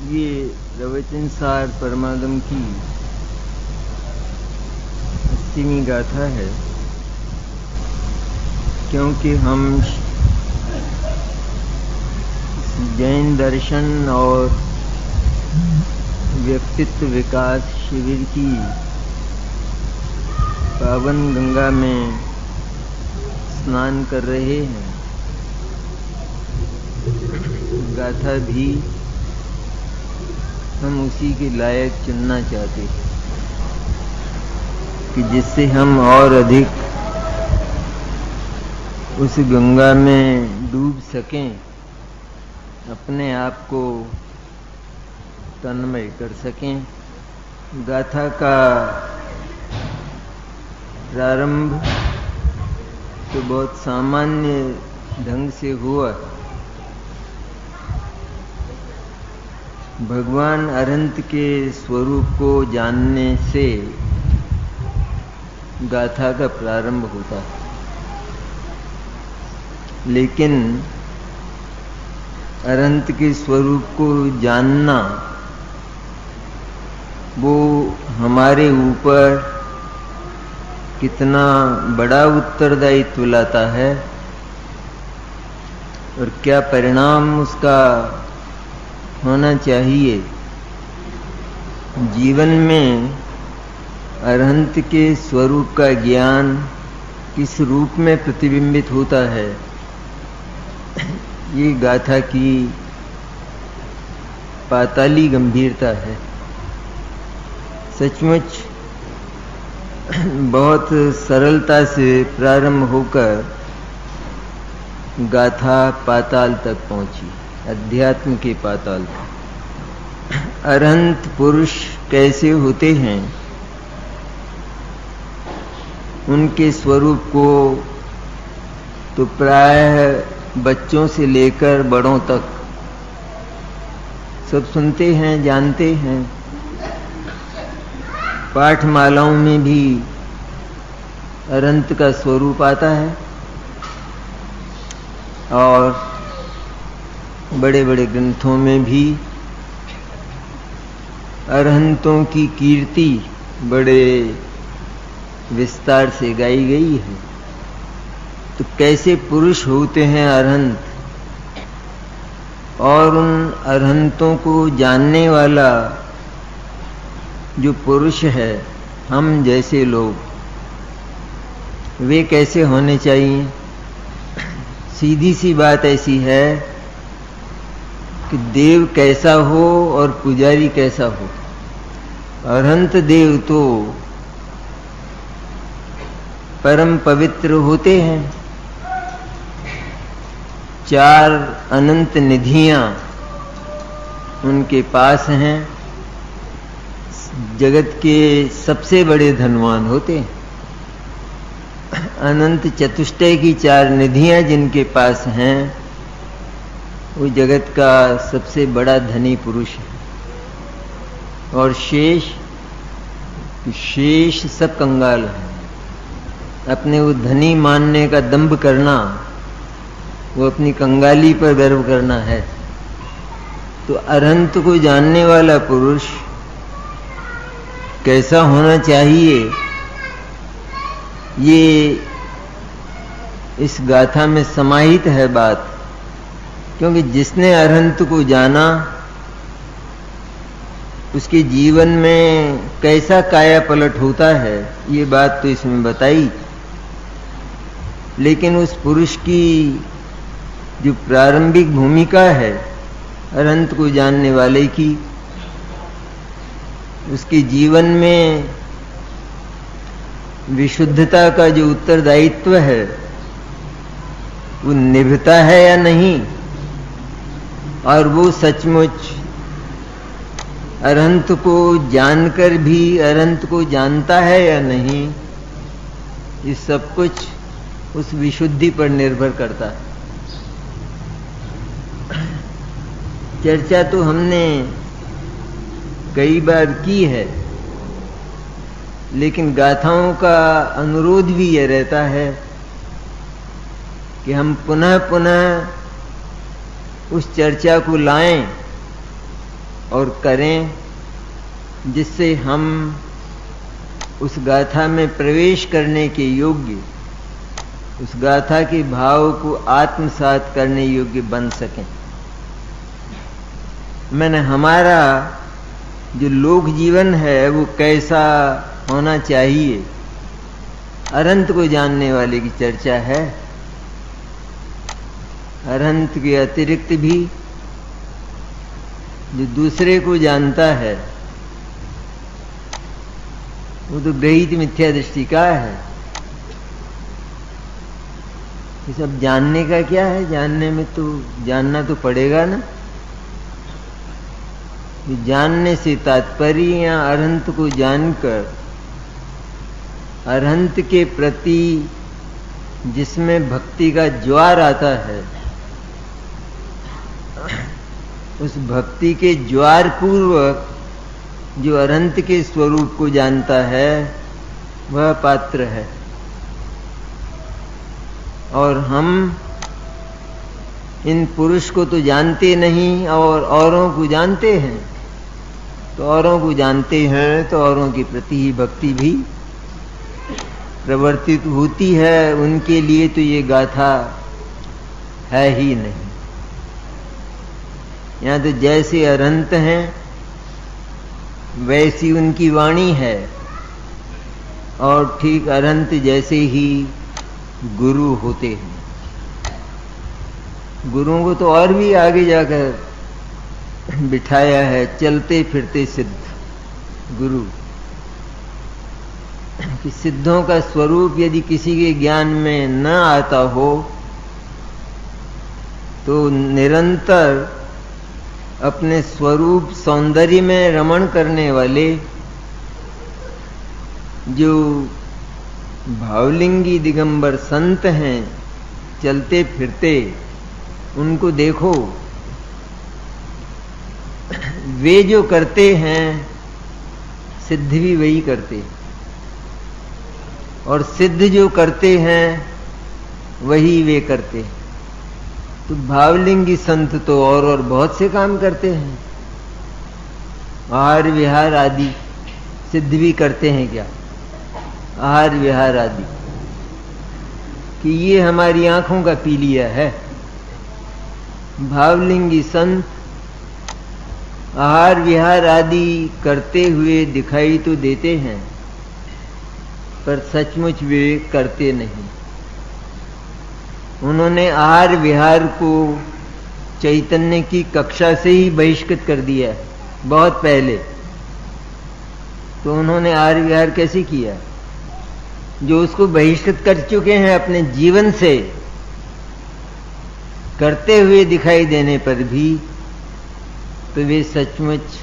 ये प्रवचन सार परमागम की 80वीं गाथा है। क्योंकि हम जैन दर्शन और व्यक्तित्व विकास शिविर की पावन गंगा में स्नान कर रहे हैं। गाथा भी हम उसी के लायक चुनना चाहते हैं कि जिससे हम और अधिक उस गंगा में डूब सकें, अपने आप को तन्मय कर सकें। गाथा का प्रारंभ तो बहुत सामान्य ढंग से हुआ। भगवान अनंत के स्वरूप को जानने से गाथा का प्रारंभ होता है, लेकिन अनंत के स्वरूप को जानना वो हमारे ऊपर कितना बड़ा उत्तरदायित्व लाता है और क्या परिणाम उसका होना चाहिए। जीवन में अरहंत के स्वरूप का ज्ञान किस रूप में प्रतिबिंबित होता है, ये गाथा की पाताली गंभीरता है। सचमुच बहुत सरलता से प्रारंभ होकर गाथा पाताल तक पहुंची, अध्यात्म के पाताल तक। अरहंत पुरुष कैसे होते हैं, उनके स्वरूप को तो प्रायः बच्चों से लेकर बड़ों तक सब सुनते हैं, जानते हैं। पाठमालाओं में भी अरहंत का स्वरूप आता है और बड़े बड़े ग्रंथों में भी अरहंतों की कीर्ति बड़े विस्तार से गाई गई है। तो कैसे पुरुष होते हैं अरहंत, और उन अरहंतों को जानने वाला जो पुरुष है, हम जैसे लोग, वे कैसे होने चाहिए। सीधी सी बात ऐसी है कि देव कैसा हो और पुजारी कैसा हो। अरहंत देव तो परम पवित्र होते हैं। 4 अनंत निधियां उनके पास हैं। जगत के सबसे बड़े धनवान होते हैं। अनंत चतुष्टय की 4 निधियां जिनके पास हैं, वो जगत का सबसे बड़ा धनी पुरुष है। और शेष सब कंगाल है। अपने वो धनी मानने का दंभ करना, वो अपनी कंगाली पर गर्व करना है। तो अरहंत को जानने वाला पुरुष कैसा होना चाहिए, ये इस गाथा में समाहित है बात। क्योंकि जिसने अरहंत को जाना, उसके जीवन में कैसा काया पलट होता है, ये बात तो इसमें बताई। लेकिन उस पुरुष की जो प्रारंभिक भूमिका है अरहंत को जानने वाले की, उसके जीवन में विशुद्धता का जो उत्तरदायित्व है, वो निभता है या नहीं, और वो सचमुच अरहंत को जानकर भी अरहंत को जानता है या नहीं, ये सब कुछ उस विशुद्धि पर निर्भर करता है। चर्चा तो हमने कई बार की है, लेकिन गाथाओं का अनुरोध भी यह रहता है कि हम पुनः पुनः उस चर्चा को लाएं और करें, जिससे हम उस गाथा में प्रवेश करने के योग्य, उस गाथा के भाव को आत्मसात करने योग्य बन सकें। मैंने हमारा जो लोक जीवन है वो कैसा होना चाहिए, अरंत को जानने वाले की चर्चा है। अरंत के अतिरिक्त भी जो दूसरे को जानता है वो तो ग्रहित मिथ्या दृष्टि का है। ये सब जानने का क्या है, जानने में तो जानना तो पड़ेगा ना। जानने से तात्पर्य या अरहंत को जानकर अरहंत के प्रति जिसमें भक्ति का ज्वार आता है, उस भक्ति के ज्वार पूर्वक जो अरहंत के स्वरूप को जानता है वह पात्र है। और हम इन पुरुष को तो जानते नहीं और औरों को जानते हैं, तो औरों को जानते हैं तो औरों के प्रति ही भक्ति भी प्रवर्तित होती है। उनके लिए तो ये गाथा है ही नहीं। यहाँ तो जैसे अरहंत हैं वैसी उनकी वाणी है, और ठीक अरहंत जैसे ही गुरु होते हैं। गुरुओं को तो और भी आगे जाकर बिठाया है, चलते फिरते सिद्ध गुरु। कि सिद्धों का स्वरूप यदि किसी के ज्ञान में न आता हो तो निरंतर अपने स्वरूप सौंदर्य में रमण करने वाले जो भावलिंगी दिगंबर संत हैं, चलते फिरते, उनको देखो, वे जो करते हैं सिद्ध भी वही करते हैं, और सिद्ध जो करते हैं वही वे करते हैं। तो भावलिंगी संत तो और बहुत से काम करते हैं, आहार विहार आदि सिद्ध भी करते हैं क्या? आहार विहार आदि कि ये हमारी आंखों का पीलिया है। भावलिंगी संत आहार विहार आदि करते हुए दिखाई तो देते हैं, पर सचमुच वे करते नहीं। उन्होंने आहार विहार को चैतन्य की कक्षा से ही बहिष्कृत कर दिया है बहुत पहले। तो उन्होंने आहार विहार कैसे किया? जो उसको बहिष्कृत कर चुके हैं अपने जीवन से, करते हुए दिखाई देने पर भी तो वे सचमुच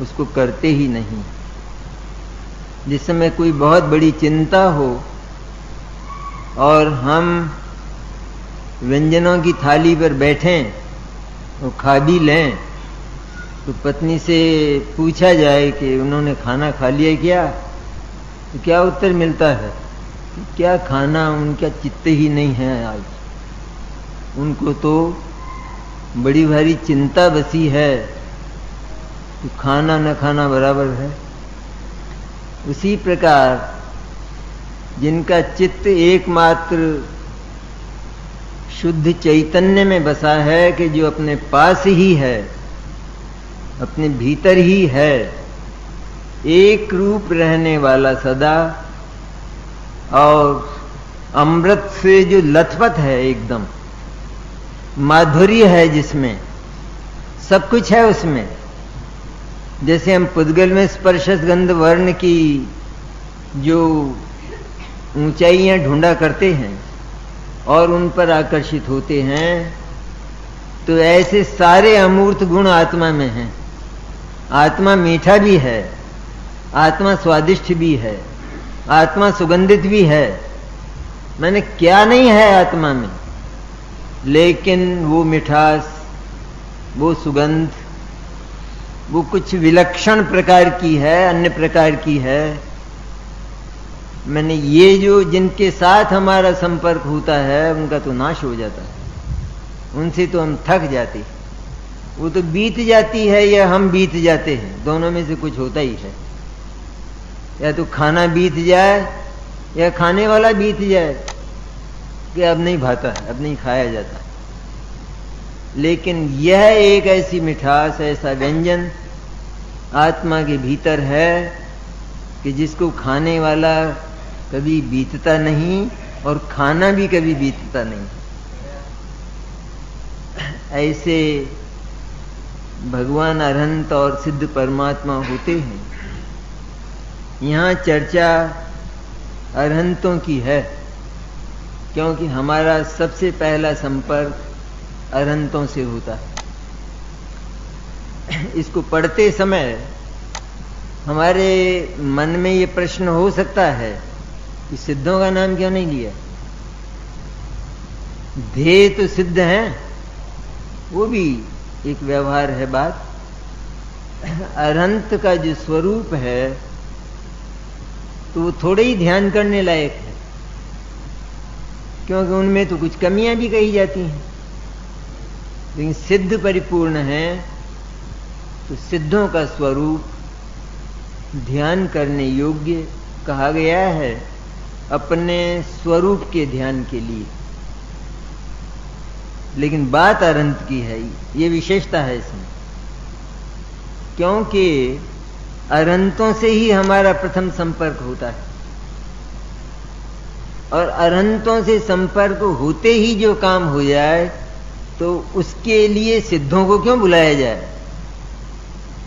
उसको करते ही नहीं। जिस समय कोई बहुत बड़ी चिंता हो और हम व्यंजनों की थाली पर बैठें और खा भी लें, तो पत्नी से पूछा जाए कि उन्होंने खाना खा लिया क्या, तो क्या उत्तर मिलता है? क्या खाना, उनका चित्त ही नहीं है आज। उनको तो बड़ी भारी चिंता बसी है, तो खाना न खाना बराबर है। उसी प्रकार जिनका चित्त एकमात्र शुद्ध चैतन्य में बसा है, कि जो अपने पास ही है, अपने भीतर ही है, एक रूप रहने वाला सदा, और अमृत से जो लथपथ है, एकदम माधुर्य है, जिसमें सब कुछ है उसमें। जैसे हम पुद्गल में स्पर्शस गंध वर्ण की जो ऊंचाइयां ढूंढा करते हैं और उन पर आकर्षित होते हैं, तो ऐसे सारे अमूर्त गुण आत्मा में हैं। आत्मा मीठा भी है, आत्मा स्वादिष्ट भी है, आत्मा सुगंधित भी है। मैंने क्या नहीं है आत्मा में, लेकिन वो मिठास, वो सुगंध, वो कुछ विलक्षण प्रकार की है, अन्य प्रकार की है। मैंने ये जो जिनके साथ हमारा संपर्क होता है उनका तो नाश हो जाता है, उनसे तो हम थक जाते। वो तो बीत जाती है या हम बीत जाते हैं, दोनों में से कुछ होता ही है। या तो खाना बीत जाए या खाने वाला बीत जाए कि अब नहीं भाता है, अब नहीं खाया जाता। लेकिन यह एक ऐसी मिठास, ऐसा व्यंजन आत्मा के भीतर है कि जिसको खाने वाला कभी बीतता नहीं और खाना भी कभी बीतता नहीं। ऐसे भगवान अरहंत और सिद्ध परमात्मा होते हैं। यहाँ चर्चा अरहंतों की है, क्योंकि हमारा सबसे पहला संपर्क अरहंतों से होता है। इसको पढ़ते समय हमारे मन में ये प्रश्न हो सकता है कि सिद्धों का नाम क्यों नहीं लिया? ध्येय तो सिद्ध हैं, वो भी एक व्यवहार है बात। अरहंत का जो स्वरूप है तो वो थोड़े ही ध्यान करने लायक है, क्योंकि उनमें तो कुछ कमियां भी कही जाती हैं। लेकिन सिद्ध परिपूर्ण है, तो सिद्धों का स्वरूप ध्यान करने योग्य कहा गया है अपने स्वरूप के ध्यान के लिए। लेकिन बात अरहंत की है, ये विशेषता है इसमें, क्योंकि अरहंतों से ही हमारा प्रथम संपर्क होता है। और अरहंतों से संपर्क होते ही जो काम हो जाए तो उसके लिए सिद्धों को क्यों बुलाया जाए?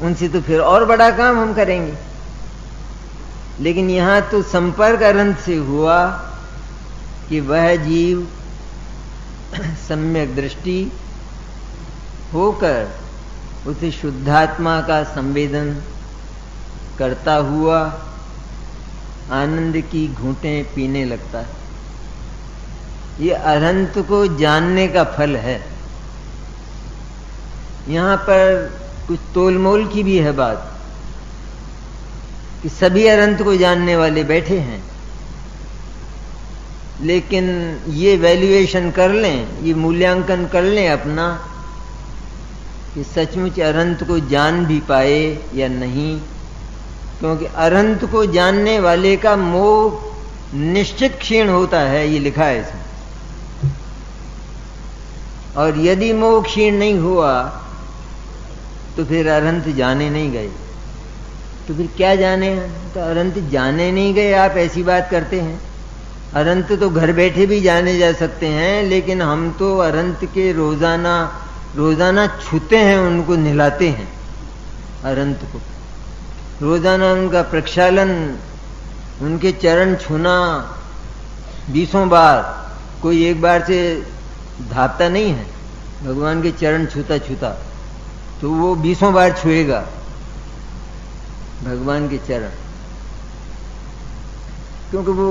उनसे तो फिर और बड़ा काम हम करेंगे। लेकिन यहां तो संपर्क अरहंत से हुआ कि वह जीव सम्यक दृष्टि होकर उसे शुद्धात्मा का संवेदन करता हुआ आनंद की घूंटें पीने लगता है। ये अरहंत को जानने का फल है। यहां पर कुछ तोलमोल की भी है बात कि सभी अरहंत को जानने वाले बैठे हैं, लेकिन ये वैल्यूएशन कर लें, ये मूल्यांकन कर लें अपना कि सचमुच अरहंत को जान भी पाए या नहीं। क्योंकि अरहंत को जानने वाले का मोह निश्चित क्षीण होता है, ये लिखा है इसमें। और यदि मोह क्षीण नहीं हुआ तो फिर अरहंत जाने नहीं गए। तो फिर क्या जाने? तो अरहंत जाने नहीं गए, आप ऐसी बात करते हैं। अरहंत तो घर बैठे भी जाने जा सकते हैं, लेकिन हम तो अरहंत के रोजाना छूते हैं, उनको नहलाते हैं अरहंत को। रोजाना उनका प्रक्षालन, उनके चरण छूना 20 बार, कोई एक बार से धापता नहीं है। भगवान के चरण छूता छूता तो वो 20 बार छुएगा भगवान के चरण, क्योंकि वो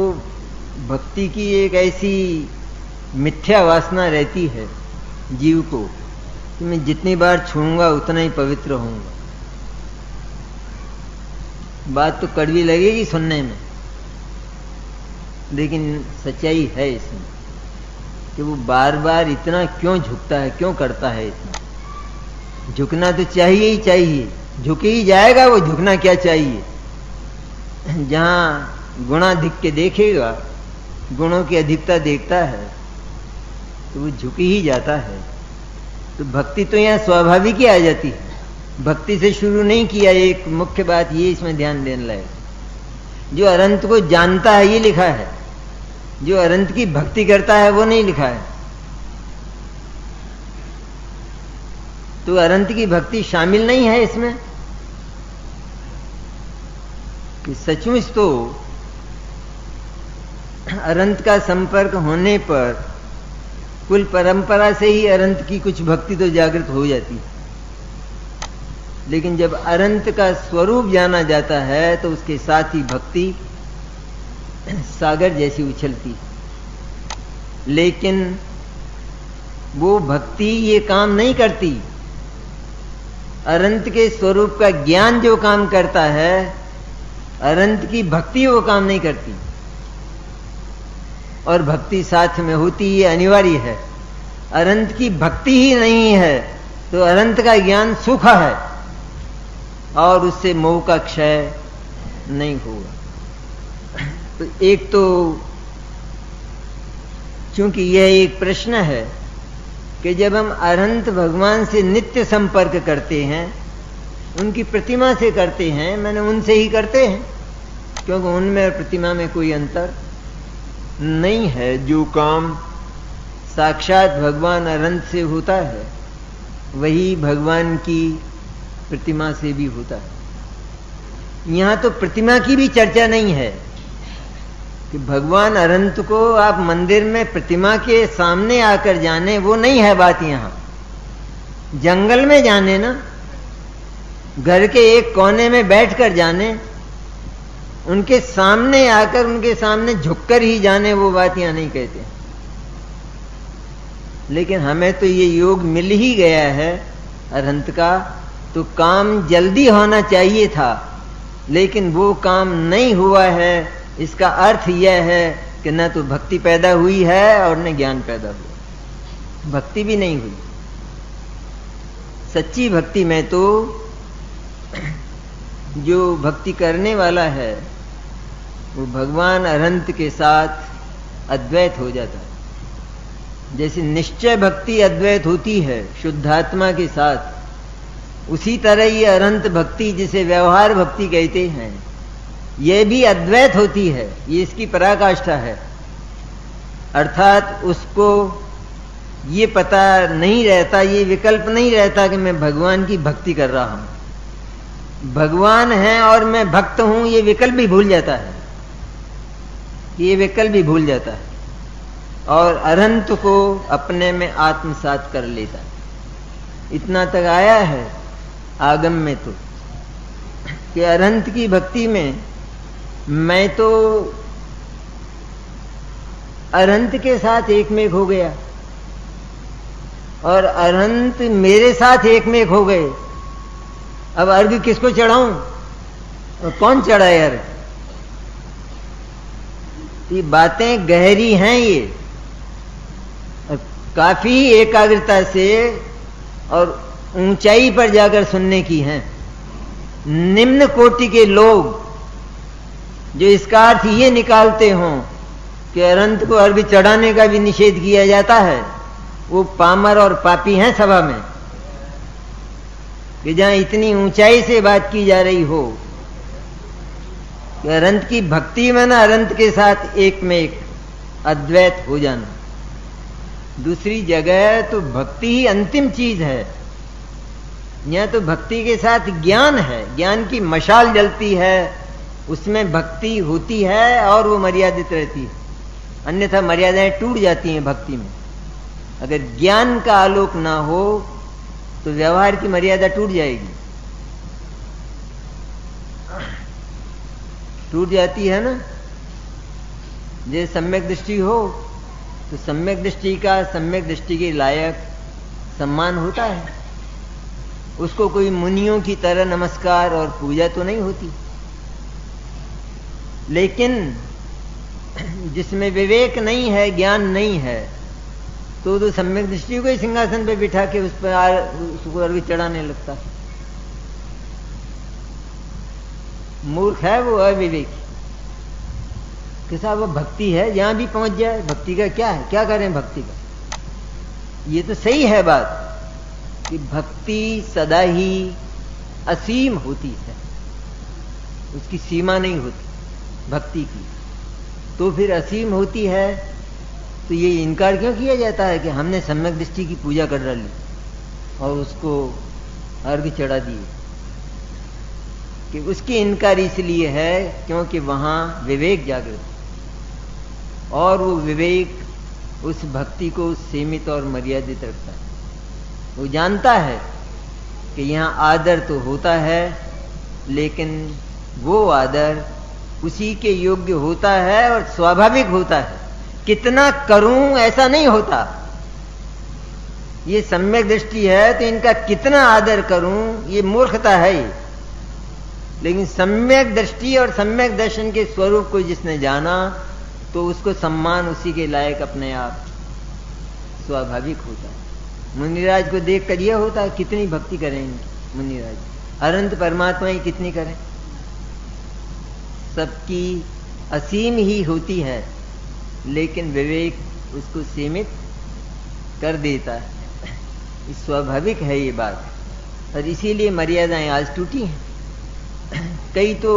भक्ति की एक ऐसी मिथ्या वासना रहती है जीव को कि मैं जितनी बार छूऊंगा उतना ही पवित्र होऊंगा। बात तो कड़वी लगेगी सुनने में, लेकिन सच्चाई है इसमें कि वो बार बार इतना क्यों झुकता है, क्यों करता है इतना। झुकना तो चाहिए ही चाहिए, झुक ही जाएगा वो। झुकना क्या चाहिए? जहां गुणाधिक के देखेगा, गुणों की अधिकता देखता है तो वो झुक ही जाता है। तो भक्ति तो यहां स्वाभाविक ही आ जाती है, भक्ति से शुरू नहीं किया। एक मुख्य बात ये इसमें ध्यान देने लायक, जो अरहंत को जानता है ये लिखा है, जो अरहंत की भक्ति करता है वो नहीं लिखा है। तो अरहंत की भक्ति शामिल नहीं है इसमें कि सचमुच तो अरहंत का संपर्क होने पर कुल परंपरा से ही अरहंत की कुछ भक्ति तो जागृत हो जाती है। लेकिन जब अरहंत का स्वरूप जाना जाता है तो उसके साथ ही भक्ति सागर जैसी उछलती। लेकिन वो भक्ति ये काम नहीं करती। अरहंत के स्वरूप का ज्ञान जो काम करता है, अरहंत की भक्ति वो काम नहीं करती। और भक्ति साथ में होती, ये अनिवार्य है। अरहंत की भक्ति ही नहीं है तो अनंत का ज्ञान सूखा है और उससे मोह का क्षय नहीं होगा। तो एक तो चूंकि यह एक प्रश्न है कि जब हम अनंत भगवान से नित्य संपर्क करते हैं, उनकी प्रतिमा से करते हैं, मैंने उनसे ही करते हैं, क्योंकि उनमें और प्रतिमा में कोई अंतर नहीं है। जो काम साक्षात भगवान अनंत से होता है वही भगवान की प्रतिमा से भी होता है। यहां तो प्रतिमा की भी चर्चा नहीं है कि भगवान अनंत को आप मंदिर में प्रतिमा के सामने आकर जाने, वो नहीं है बात। यहां जंगल में जाने ना, घर के एक कोने में बैठकर जाने, उनके सामने आकर उनके सामने झुककर ही जाने, वो बात यहां नहीं कहते। लेकिन हमें तो ये योग मिल ही गया है अनंत का, तो काम जल्दी होना चाहिए था, लेकिन वो काम नहीं हुआ है। इसका अर्थ यह है कि न तो भक्ति पैदा हुई है और न ज्ञान पैदा हुआ, भक्ति भी नहीं हुई। सच्ची भक्ति में तो जो भक्ति करने वाला है वो भगवान अनंत के साथ अद्वैत हो जाता है। जैसे निश्चय भक्ति अद्वैत होती है शुद्धात्मा के साथ, उसी तरह ये अनंत भक्ति जिसे व्यवहार भक्ति कहते हैं, यह भी अद्वैत होती है। ये इसकी पराकाष्ठा है। अर्थात उसको ये पता नहीं रहता, ये विकल्प नहीं रहता कि मैं भगवान की भक्ति कर रहा हूं, भगवान है और मैं भक्त हूं, ये विकल्प भी भूल जाता है, ये विकल्प भी भूल जाता है और अनंत को अपने में आत्मसात कर लेता है। इतना तक आया है आगम में तो कि अनंत की भक्ति में मैं तो अनंत के साथ एक में एक हो गया और अनंत मेरे साथ एक में एक हो गए। अब अर्घ किसको चढ़ाऊं? कौन चढ़ाए अर्घ? ये बातें गहरी हैं, ये काफी एकाग्रता से और ऊंचाई पर जाकर सुनने की हैं। निम्न कोटि के लोग जो इसका अर्थ ये निकालते हों कि अनंत को अर्घ चढ़ाने का भी निषेध किया जाता है, वो पामर और पापी हैं सभा में। कि जहां इतनी ऊंचाई से बात की जा रही हो कि अनंत की भक्ति में ना अनंत के साथ एक में एक अद्वैत हो जाना। दूसरी जगह तो भक्ति ही अंतिम चीज है, यहां तो भक्ति के साथ ज्ञान है, ज्ञान की मशाल जलती है, उसमें भक्ति होती है और वो मर्यादित रहती है। अन्यथा मर्यादाएं टूट जाती हैं भक्ति में। अगर ज्ञान का आलोक ना हो तो व्यवहार की मर्यादा टूट जाएगी, टूट जाती है ना। जैसे सम्यक दृष्टि हो तो सम्यक दृष्टि का सम्यक दृष्टि के लायक सम्मान होता है, उसको कोई मुनियों की तरह नमस्कार और पूजा तो नहीं होती। लेकिन जिसमें विवेक नहीं है, ज्ञान नहीं है, तो सम्यक दृष्टि को ही सिंहासन पे बिठा के उस पर उसको अर्घ चढ़ाने लगता है। मूर्ख है वो, अविवेकी। कि साहब वो भक्ति है, यहां भी पहुंच जाए, भक्ति का क्या है, क्या करें भक्ति का? ये तो सही है बात कि भक्ति सदा ही असीम होती है, उसकी सीमा नहीं होती भक्ति की। तो फिर असीम होती है तो ये इनकार क्यों किया जाता है कि हमने सम्यक दृष्टि की पूजा कर डाली और उसको अर्घ चढ़ा दिए? कि उसकी इनकार इसलिए है क्योंकि वहां विवेक जागृत, और वो विवेक उस भक्ति को सीमित और मर्यादित रखता है। वो जानता है कि यहाँ आदर तो होता है, लेकिन वो आदर उसी के योग्य होता है और स्वाभाविक होता है। कितना करूं ऐसा नहीं होता। ये सम्यक दृष्टि है तो इनका कितना आदर करूं, ये मूर्खता है ये। लेकिन सम्यक दृष्टि और सम्यक दर्शन के स्वरूप को जिसने जाना तो उसको सम्मान उसी के लायक अपने आप स्वाभाविक होता है। मुनिराज को देख कर यह होता है कितनी भक्ति करेंगे मुनिराज, अनंत परमात्मा ही कितनी करें, सबकी असीम ही होती है, लेकिन विवेक उसको सीमित कर देता है। स्वाभाविक है ये बात, और इसीलिए मर्यादाएं आज टूटी हैं। कई तो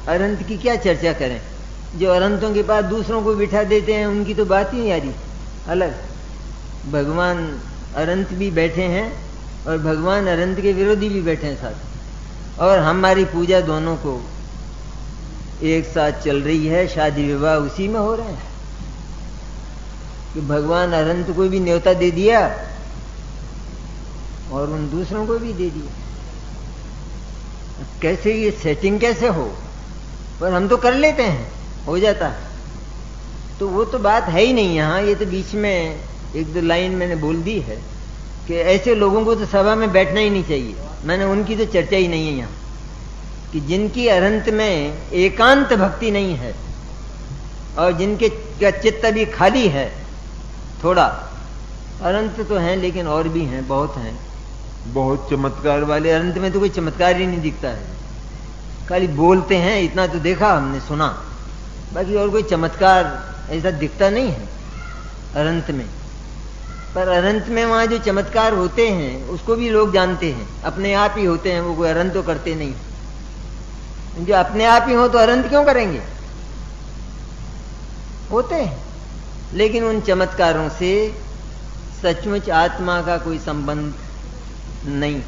अनंत की क्या चर्चा करें, जो अनंतों के पास दूसरों को बिठा देते हैं उनकी तो बात ही नहीं आ रही अलग। भगवान अनंत भी बैठे हैं और भगवान अनंत के विरोधी भी बैठे हैं साथ, और हमारी पूजा दोनों को एक साथ चल रही है, शादी विवाह उसी में हो रहे हैं कि भगवान अनंत को भी न्योता दे दिया और उन दूसरों को भी दे दिया। कैसे ये सेटिंग कैसे हो, पर हम तो कर लेते हैं, हो जाता है। तो वो तो बात है ही नहीं यहाँ, ये तो बीच में एक दो लाइन मैंने बोल दी है कि ऐसे लोगों को तो सभा में बैठना ही नहीं चाहिए। मैंने उनकी तो चर्चा ही नहीं है यहाँ, कि जिनकी अनंत में एकांत भक्ति नहीं है और जिनके चित्त भी खाली है, थोड़ा अनंत तो हैं लेकिन और भी हैं, बहुत हैं, बहुत चमत्कार वाले। अनंत में तो कोई चमत्कार ही नहीं दिखता है, खाली बोलते हैं, इतना तो देखा हमने सुना, बाकी और कोई चमत्कार ऐसा दिखता नहीं है अनंत में। पर अनंत में वहां जो चमत्कार होते हैं उसको भी लोग जानते हैं, अपने आप ही होते हैं, वो कोई अनंत तो करते नहीं। जो अपने आप ही हो तो अनंत क्यों करेंगे, होते हैं, लेकिन उन चमत्कारों से सचमुच आत्मा का कोई संबंध नहीं।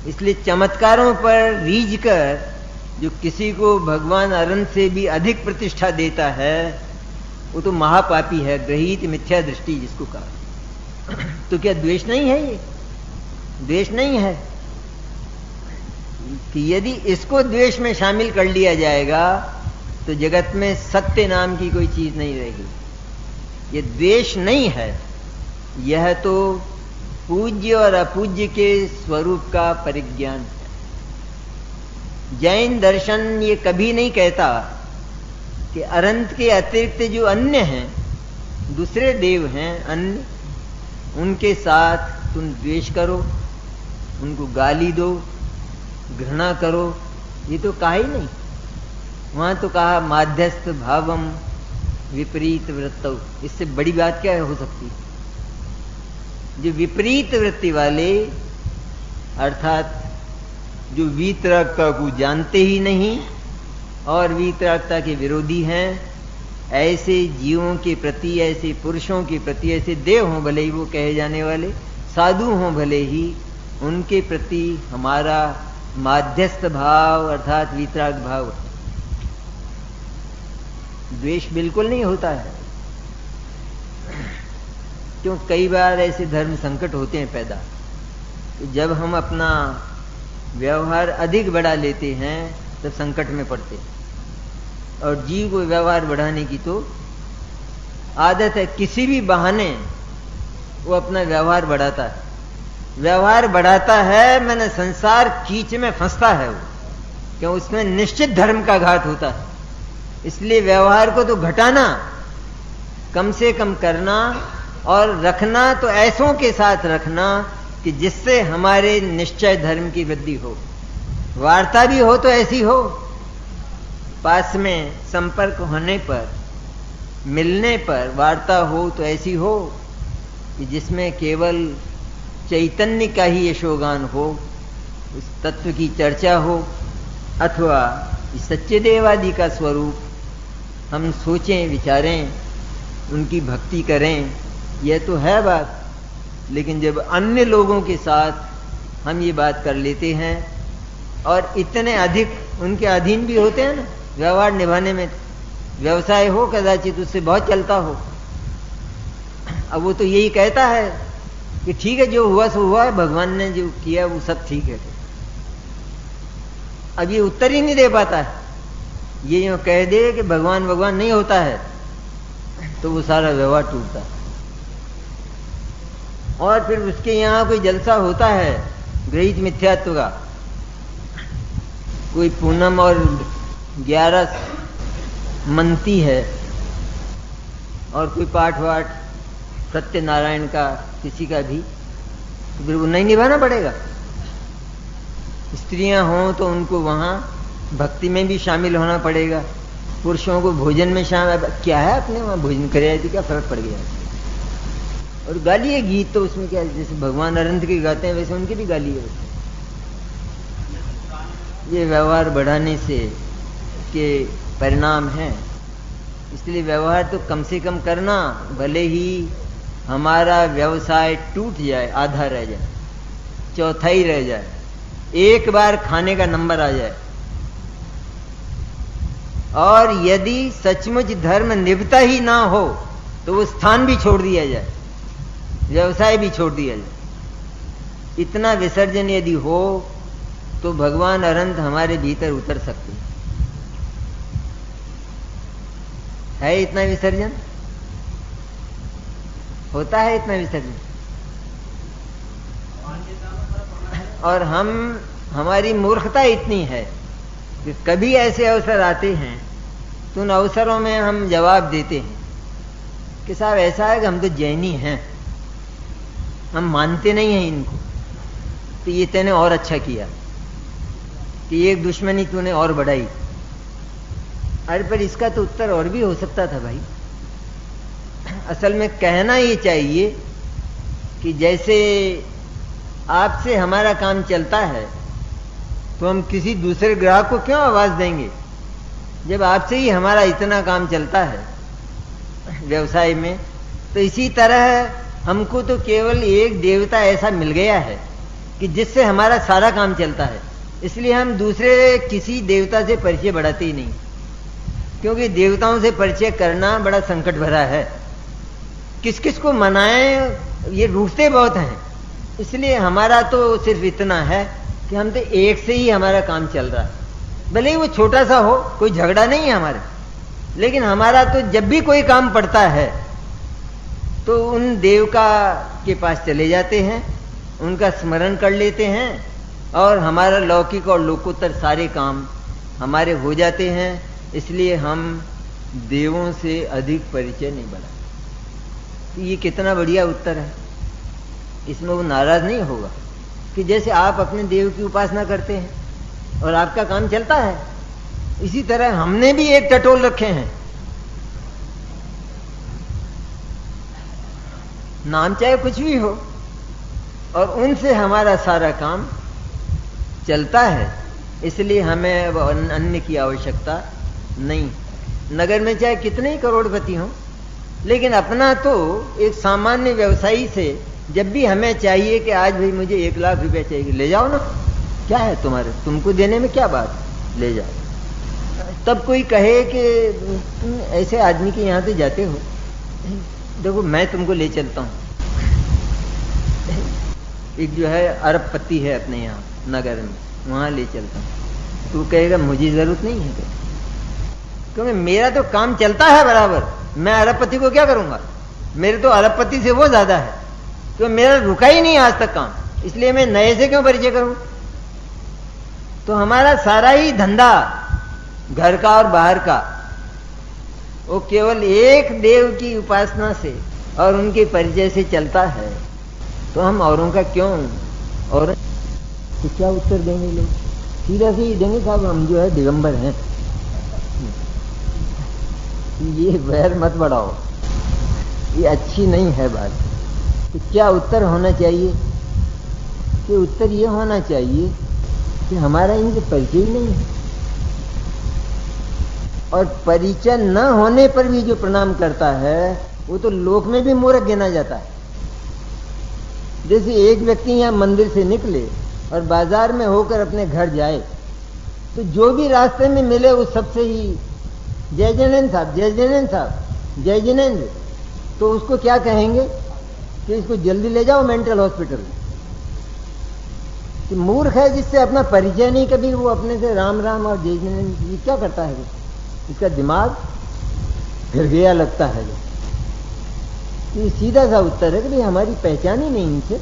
इसलिए चमत्कारों पर रीझ कर जो किसी को भगवान अनंत से भी अधिक प्रतिष्ठा देता है वो तो महापापी है, ग्रहीत मिथ्या दृष्टि जिसको कहा। तो क्या द्वेष नहीं है, ये द्वेष नहीं है कि यदि इसको द्वेष में शामिल कर लिया जाएगा तो जगत में सत्य नाम की कोई चीज नहीं रहेगी। ये द्वेष नहीं है, यह तो पूज्य और अपूज्य के स्वरूप का परिज्ञान है। जैन दर्शन ये कभी नहीं कहता कि अनंत के अतिरिक्त जो अन्य हैं, दूसरे देव हैं अन्य, उनके साथ तुम द्वेष करो, उनको गाली दो, घृणा करो, ये तो कहा ही नहीं। वहां तो कहा माध्यस्थ भावम विपरीत वृत्तौ, इससे बड़ी बात क्या हो सकती है। जो विपरीत वृत्ति वाले, अर्थात जो वीतरागता को जानते ही नहीं और वीतरागता के विरोधी हैं, ऐसे जीवों के प्रति, ऐसे पुरुषों के प्रति, ऐसे देव हों भले ही वो कहे जाने वाले, साधु हों भले ही, उनके प्रति हमारा माध्यस्थ भाव अर्थात वीतराग भाव, द्वेष बिल्कुल नहीं होता है। क्यों, कई बार ऐसे धर्म संकट होते हैं पैदा, तो जब हम अपना व्यवहार अधिक बढ़ा लेते हैं तब संकट में पड़ते हैं। और जीव को व्यवहार बढ़ाने की तो आदत है, किसी भी बहाने वो अपना व्यवहार बढ़ाता है। व्यवहार बढ़ाता है मैंने संसार कीच में फंसता है वो, क्यों, उसमें निश्चित धर्म का घात होता है। इसलिए व्यवहार को तो घटाना, कम से कम करना और रखना तो ऐसों के साथ रखना कि जिससे हमारे निश्चय धर्म की वृद्धि हो। वार्ता भी हो तो ऐसी हो, पास में संपर्क होने पर, मिलने पर वार्ता हो तो ऐसी हो कि जिसमें केवल चैतन्य का ही यशोगान हो, उस तत्व की चर्चा हो, अथवा सच्चे देवादि का स्वरूप हम सोचें, विचारें, उनकी भक्ति करें, यह तो है बात। लेकिन जब अन्य लोगों के साथ हम ये बात कर लेते हैं और इतने अधिक उनके अधीन भी होते हैं ना, व्यवहार निभाने में, व्यवसाय हो कदाचित उससे बहुत चलता हो, अब वो तो यही कहता है कि ठीक है जो हुआ सो हुआ, भगवान ने जो किया वो सब ठीक है। अब ये उत्तर ही नहीं दे पाता है, ये यूं कह दे कि भगवान भगवान नहीं होता है तो वो सारा व्यवहार टूटता है। और फिर उसके यहां कोई जलसा होता है ग्रहित मिथ्यात्व का, कोई पूनम और 11 मनती है और कोई पाठ वाठ सत्यनारायण का किसी का भी, तो फिर वो नहीं निभाना पड़ेगा। स्त्रियां हों तो उनको वहां भक्ति में भी शामिल होना पड़ेगा, पुरुषों को भोजन में शामिल, क्या है अपने वहां भोजन करे तो क्या फर्क पड़ गया। और गाली है गीत तो उसमें क्या, जैसे भगवान अनंत की गाते हैं वैसे उनकी भी गाली है। ये व्यवहार बढ़ाने से के परिणाम हैं, इसलिए व्यवहार तो कम से कम करना, भले ही हमारा व्यवसाय टूट जाए, आधा रह जाए, चौथाई रह जाए, एक बार खाने का नंबर आ जाए, और यदि सचमुच धर्म निभता ही ना हो तो वो स्थान भी छोड़ दिया जाए, व्यवसाय भी छोड़ दिया जाए। इतना विसर्जन यदि हो तो भगवान अनंत हमारे भीतर उतर सकते हैं। है इतना विसर्जन? होता है इतना विसर्जन? और हमारी मूर्खता इतनी है कि कभी ऐसे अवसर आते हैं तो उन अवसरों में हम जवाब देते हैं कि साहब ऐसा है कि हम तो जैनी हैं, हम मानते नहीं हैं इनको, तो ये तूने और अच्छा किया कि एक दुश्मनी तूने और बढ़ाई। अरे पर इसका तो उत्तर और भी हो सकता था भाई। असल में कहना ये चाहिए कि जैसे आपसे हमारा काम चलता है तो हम किसी दूसरे ग्राहक को क्यों आवाज देंगे, जब आपसे ही हमारा इतना काम चलता है व्यवसाय में। तो इसी तरह हमको तो केवल एक देवता ऐसा मिल गया है कि जिससे हमारा सारा काम चलता है, इसलिए हम दूसरे किसी देवता से परिचय बढ़ाते ही नहीं, क्योंकि देवताओं से परिचय करना बड़ा संकट भरा है। किस किस को मनाएं, ये रूठते बहुत हैं। इसलिए हमारा तो सिर्फ इतना है कि हम तो एक से ही हमारा काम चल रहा है, भले ही वो छोटा सा हो, कोई झगड़ा नहीं है हमारे, लेकिन हमारा तो जब भी कोई काम पड़ता है तो उन देवका के पास चले जाते हैं, उनका स्मरण कर लेते हैं और हमारा लौकिक और लोकोत्तर सारे काम हमारे हो जाते हैं। इसलिए हम देवों से अधिक परिचय नहीं बढ़ाते। तो ये कितना बढ़िया उत्तर है, इसमें वो नाराज नहीं होगा कि जैसे आप अपने देव की उपासना करते हैं और आपका काम चलता है, इसी तरह हमने भी एक टटोल रखे हैं, नाम चाहे कुछ भी हो, और उनसे हमारा सारा काम चलता है। इसलिए हमें अब अन्य की आवश्यकता नहीं। नगर में चाहे कितने ही करोड़पति हों, लेकिन अपना तो एक सामान्य व्यवसायी से जब भी हमें चाहिए कि आज भाई मुझे 1 लाख रुपए चाहिए, ले जाओ ना, क्या है तुम्हारे, तुमको देने में क्या बात, ले जाओ। तब कोई कहे कि तुम ऐसे आदमी के यहाँ से जाते हो, देखो मैं तुमको ले चलता हूँ। एक जो है अरबपति है अपने यहाँ नगर में, वहां ले चलता हूँ। तू कहेगा मुझे जरूरत नहीं है, क्योंकि मेरा तो काम चलता है बराबर, मैं अरबपति को क्या करूंगा, मेरे तो अरबपति से वो ज्यादा है, क्योंकि मेरा रुका ही नहीं आज तक काम, इसलिए मैं नए से क्यों परिचय करूं। तो हमारा सारा ही धंधा घर का और बाहर का वो केवल एक देव की उपासना से और उनके परिचय से चलता है। तो हम औरों का क्यों, और तो क्या उत्तर देंगे लोग, सीधा से ही देंगे साहब हम जो है दिगंबर हैं। ये वैर मत बढ़ाओ, ये अच्छी नहीं है बात। तो क्या उत्तर होना चाहिए, कि उत्तर ये होना चाहिए कि हमारा इनसे परिचय ही नहीं है, और परिचय न होने पर भी जो प्रणाम करता है वो तो लोक में भी मूर्ख गिना जाता है। जैसे एक व्यक्ति यहाँ मंदिर से निकले और बाजार में होकर अपने घर जाए, तो जो भी रास्ते में मिले उस सबसे ही जय जिनेन्द्र साहब, जय जिनेन्द्र साहब, जय जिनेन्द्र, तो उसको क्या कहेंगे कि इसको जल्दी ले जाओ मेंटल हॉस्पिटल। कि मूर्ख है जिससे अपना परिचय नहीं, कभी वो अपने से राम राम और जय जिनेन्द्र, ये क्या करता है, इसका दिमाग फिर गया लगता है। ये सीधा सा उत्तर है कि भाई हमारी पहचान ही नहीं इनसे,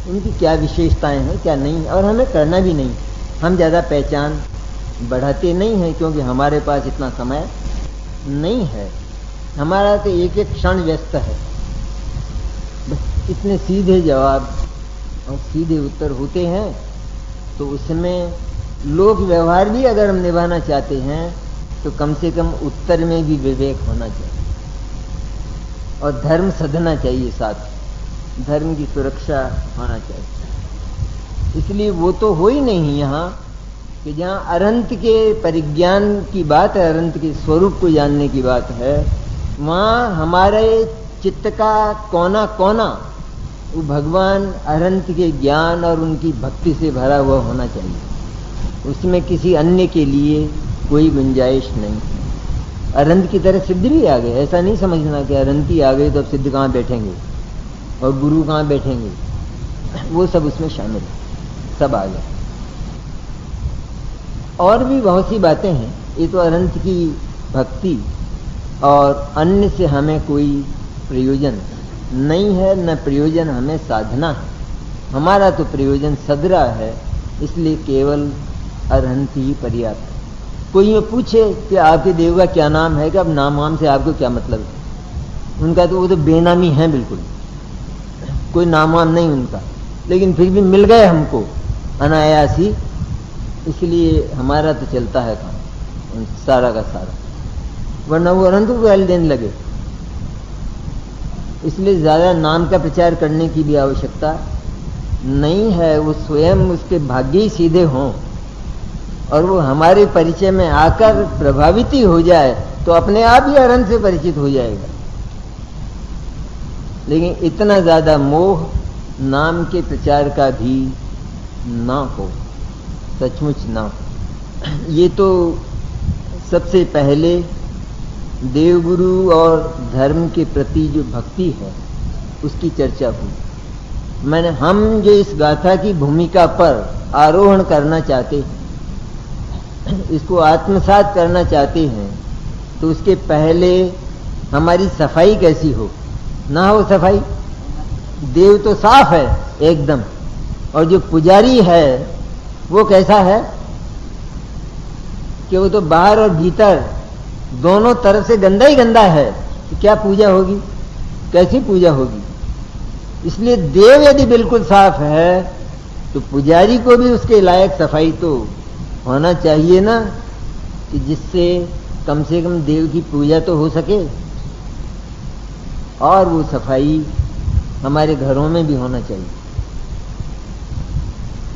इनकी क्या विशेषताएं हैं क्या नहीं, और हमें करना भी नहीं। हम ज़्यादा पहचान बढ़ाते नहीं हैं क्योंकि हमारे पास इतना समय नहीं है, हमारा तो एक एक क्षण व्यस्त है। बस इतने सीधे जवाब और सीधे उत्तर होते हैं, तो उसमें लोक व्यवहार भी अगर हम निभाना चाहते हैं तो कम से कम उत्तर में भी विवेक होना चाहिए और धर्म सधना चाहिए, साथ धर्म की सुरक्षा होना चाहिए। इसलिए वो तो हो ही नहीं यहाँ कि जहाँ अनंत के परिज्ञान की बात है, अनंत के स्वरूप को जानने की बात है, वहाँ हमारे चित्त का कोना कोना वो भगवान अनंत के ज्ञान और उनकी भक्ति से भरा हुआ होना चाहिए। उसमें किसी अन्य के लिए कोई गुंजाइश नहीं। अनंत की तरह सिद्ध भी आ गए, ऐसा नहीं समझना कि अनंत ही आ गए तो अब सिद्ध कहाँ बैठेंगे और गुरु कहाँ बैठेंगे, वो सब उसमें शामिल है, सब आ गए। और भी बहुत सी बातें हैं, ये तो अनंत की भक्ति और अन्य से हमें कोई प्रयोजन नहीं है, न प्रयोजन हमें साधना है। हमारा तो प्रयोजन सदरा है, इसलिए केवल अरहंत ही पर्याप्त है। कोई ये पूछे कि आपके देव का क्या नाम है, कि अब नाम से आपको क्या मतलब है, उनका तो वो तो बेनामी है, बिल्कुल कोई नाम नहीं उनका, लेकिन फिर भी मिल गए हमको अनायास ही, इसलिए हमारा तो चलता है काम सारा का सारा, वरना वो अनंत को गाली देने लगे। इसलिए ज्यादा नाम का प्रचार करने की भी आवश्यकता नहीं है। वो स्वयं उसके भाग्य ही सीधे हों और वो हमारे परिचय में आकर प्रभावित ही हो जाए तो अपने आप ही अनंत से परिचित हो जाएगा। लेकिन इतना ज्यादा मोह नाम के प्रचार का भी ना हो, सचमुच ना हो। ये तो सबसे पहले देवगुरु और धर्म के प्रति जो भक्ति है उसकी चर्चा हुई। हम जो इस गाथा की भूमिका पर आरोहण करना चाहते हैं, इसको आत्मसात करना चाहते हैं, तो उसके पहले हमारी सफाई कैसी हो, ना हो सफाई। देव तो साफ है एकदम, और जो पुजारी है वो कैसा है कि वो तो बाहर और भीतर दोनों तरफ से गंदा ही गंदा है, तो क्या पूजा होगी, कैसी पूजा होगी। इसलिए देव यदि बिल्कुल साफ है तो पुजारी को भी उसके लायक सफाई तो होना चाहिए ना, कि जिससे कम से कम देव की पूजा तो हो सके। और वो सफाई हमारे घरों में भी होना चाहिए।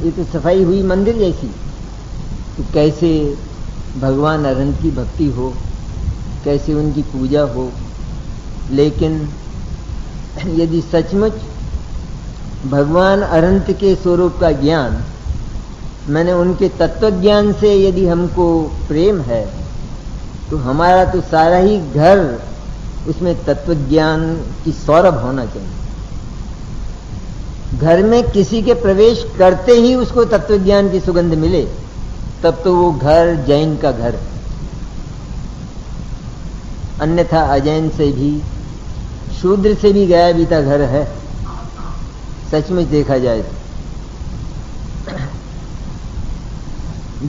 ये तो सफाई हुई मंदिर जैसी, तो कैसे भगवान अनंत की भक्ति हो, कैसे उनकी पूजा हो। लेकिन यदि सचमुच भगवान अनंत के स्वरूप का ज्ञान, मैंने उनके तत्व ज्ञान से यदि हमको प्रेम है, तो हमारा तो सारा ही घर उसमें तत्व ज्ञान की सौरभ होना चाहिए। घर में किसी के प्रवेश करते ही उसको तत्व ज्ञान की सुगंध मिले, तब तो वो घर जैन का घर है। अन्यथा अजैन से भी, शूद्र से भी गया बीता घर है, सचमुच देखा जाए तो।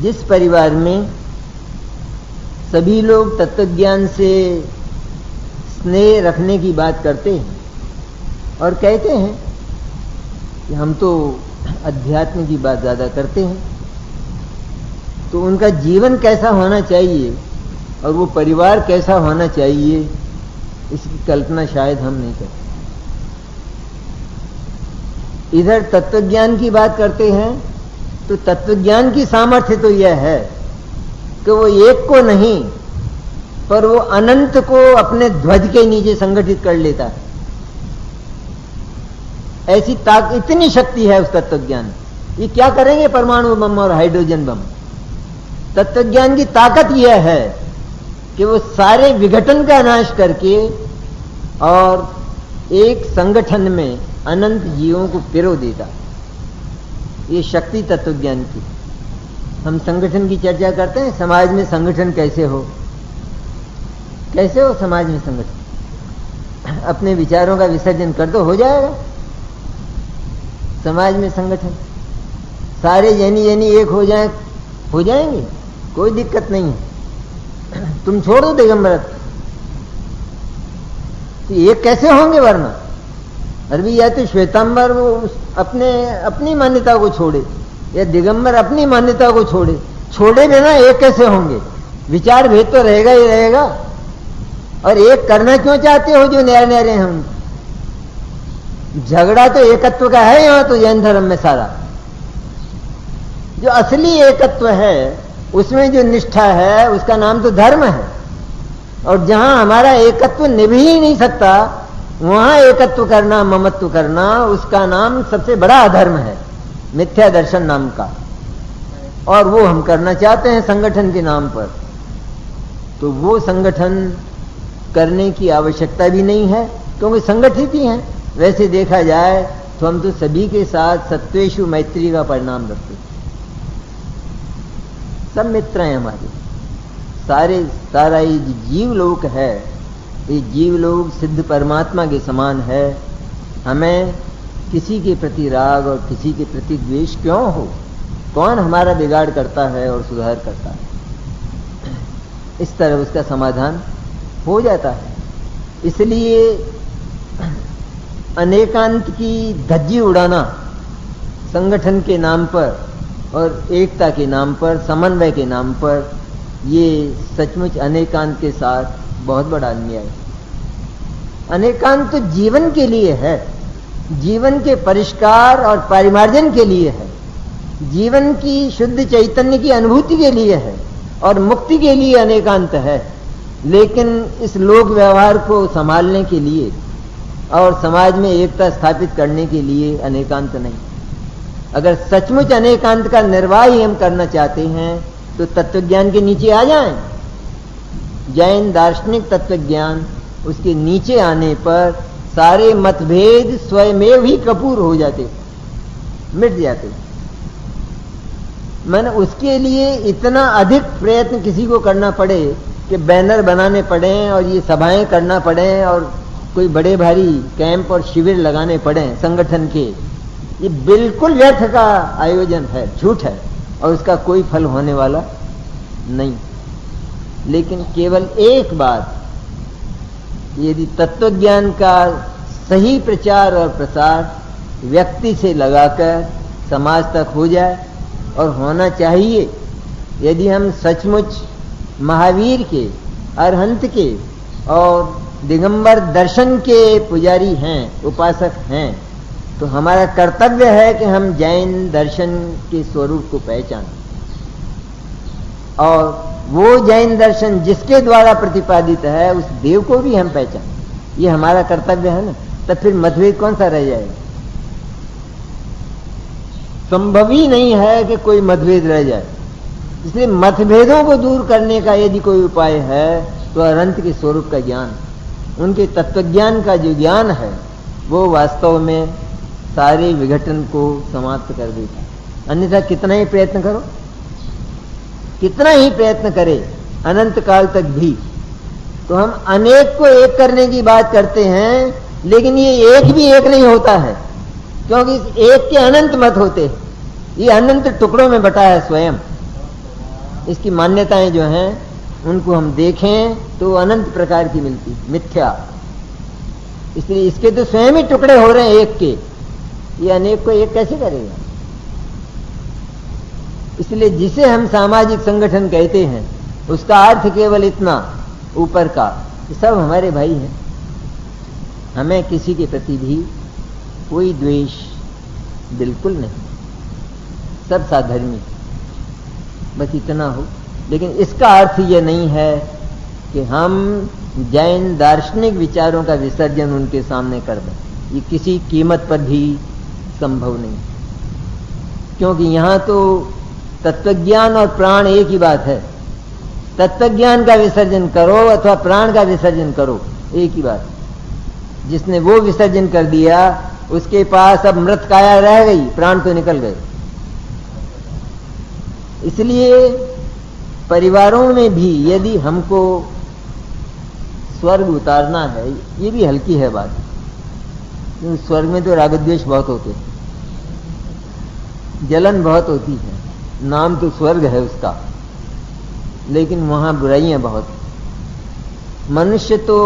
जिस परिवार में सभी लोग तत्वज्ञान से स्नेह रखने की बात करते हैं और कहते हैं कि हम तो अध्यात्म की बात ज्यादा करते हैं, तो उनका जीवन कैसा होना चाहिए और वो परिवार कैसा होना चाहिए, इसकी कल्पना शायद हम नहीं करते। इधर तत्वज्ञान की बात करते हैं तो तत्वज्ञान की सामर्थ्य तो यह है कि वो एक को नहीं पर वो अनंत को अपने ध्वज के नीचे संगठित कर लेता है। ऐसी इतनी शक्ति है उस तत्वज्ञान। ये क्या करेंगे परमाणु बम और हाइड्रोजन बम। तत्वज्ञान की ताकत यह है कि वो सारे विघटन का नाश करके और एक संगठन में अनंत जीवों को पिरो देता। ये शक्ति तत्वज्ञान की। हम संगठन की चर्चा करते हैं, समाज में संगठन कैसे हो, कैसे हो समाज में संगठन। अपने विचारों का विसर्जन कर दो, हो जाएगा समाज में संगठन। सारे जैनी एक हो जाए, हो जाएंगे, कोई दिक्कत नहीं है। तुम छोड़ दो दिगंबरत, तो एक कैसे होंगे वरना। अरे या तो श्वेतांबर वो अपनी मान्यता को छोड़े, या दिगंबर अपनी मान्यता को छोड़े बिना एक कैसे होंगे? विचार भेद तो रहेगा ही रहेगा। और एक करना क्यों चाहते हो जो न्यारे न्यारे हैं उनको? झगड़ा तो एकत्व का है यहां तो जैन धर्म में सारा। जो असली एकत्व है उसमें जो निष्ठा है उसका नाम तो धर्म है। और जहां हमारा एकत्व निभ ही नहीं सकता वहां एकत्व करना, ममत्व करना, उसका नाम सबसे बड़ा अधर्म है, मिथ्या दर्शन नाम का। और वो हम करना चाहते हैं संगठन के नाम पर। तो वो संगठन करने की आवश्यकता भी नहीं है क्योंकि संगठित ही हैं। वैसे देखा जाए तो हम तो सभी के साथ सत्वेषु मैत्री का परिणाम रखते, सब मित्र हैं हमारे। सारा ये जीव लोक है, ये जीव लोक सिद्ध परमात्मा के समान है। हमें किसी के प्रति राग और किसी के प्रति द्वेष क्यों हो? कौन हमारा बिगाड़ करता है और सुधार करता है? इस तरह उसका समाधान हो जाता है। इसलिए अनेकांत की धज्जी उड़ाना संगठन के नाम पर और एकता के नाम पर, समन्वय के नाम पर, ये सचमुच अनेकांत के साथ बहुत बड़ा अन्याय है। अनेकांत तो जीवन के लिए है, जीवन के परिष्कार और परिमार्जन के लिए है, जीवन की शुद्ध चैतन्य की अनुभूति के लिए है और मुक्ति के लिए अनेकांत है। लेकिन इस लोक व्यवहार को संभालने के लिए और समाज में एकता स्थापित करने के लिए अनेकांत नहीं। अगर सचमुच अनेकांत का निर्वाह ही हम करना चाहते हैं तो तत्वज्ञान के नीचे आ जाएं। जैन दार्शनिक तत्वज्ञान, उसके नीचे आने पर सारे मतभेद स्वयमेव ही कपूर हो जाते, मिट जाते। मैंने उसके लिए इतना अधिक प्रयत्न किसी को करना पड़े कि बैनर बनाने पड़े और ये सभाएं करना पड़े और कोई बड़े भारी कैंप और शिविर लगाने पड़े संगठन के, ये बिल्कुल व्यर्थ का आयोजन है, झूठ है और उसका कोई फल होने वाला नहीं। लेकिन केवल एक बात, यदि तत्वज्ञान का सही प्रचार और प्रसार व्यक्ति से लगाकर समाज तक हो जाए, और होना चाहिए। यदि हम सचमुच महावीर के, अरहंत के और दिगंबर दर्शन के पुजारी हैं, उपासक हैं, तो हमारा कर्तव्य है कि हम जैन दर्शन के स्वरूप को पहचानें और वो जैन दर्शन जिसके द्वारा प्रतिपादित है उस देव को भी हम पहचानें। ये हमारा कर्तव्य है ना। तब फिर मतभेद कौन सा रह जाएगा? संभव ही नहीं है कि कोई मतभेद रह जाए। इसलिए मतभेदों को दूर करने का यदि कोई उपाय है तो अनंत के स्वरूप का ज्ञान, उनके तत्वज्ञान का जो ज्ञान है वो वास्तव में सारे विघटन को समाप्त कर देता है। अन्यथा कितना ही प्रयत्न करो, कितना ही प्रयत्न करे अनंत काल तक भी, तो हम अनेक को एक करने की बात करते हैं, लेकिन ये एक भी एक नहीं होता है क्योंकि इस एक के अनंत मत होते। ये अनंत टुकड़ों में बटा है स्वयं। इसकी मान्यताएं जो हैं उनको हम देखें तो अनंत प्रकार की मिलती, मिथ्या। इसलिए इसके तो स्वयं ही टुकड़े हो रहे हैं एक के, ये अनेक को एक कैसे करेगा? इसलिए जिसे हम सामाजिक संगठन कहते हैं उसका अर्थ केवल इतना ऊपर का, सब हमारे भाई हैं। हमें किसी के प्रति भी कोई द्वेष बिल्कुल नहीं, सब साधर्मी, बस इतना हो। लेकिन इसका अर्थ यह नहीं है कि हम जैन दार्शनिक विचारों का विसर्जन उनके सामने कर दें। ये किसी कीमत पर भी संभव नहीं, क्योंकि यहां तो तत्वज्ञान और प्राण एक ही बात है। तत्वज्ञान का विसर्जन करो अथवा प्राण का विसर्जन करो, एक ही बात। जिसने वो विसर्जन कर दिया उसके पास अब मृत काया रह गई, प्राण तो निकल गए। इसलिए परिवारों में भी यदि हमको स्वर्ग उतारना है, ये भी हल्की है बात, क्योंकि स्वर्ग में तो रागद्वेष बहुत होते हैं, जलन बहुत होती है। नाम तो स्वर्ग है उसका, लेकिन वहां बुराइयां बहुत। मनुष्य तो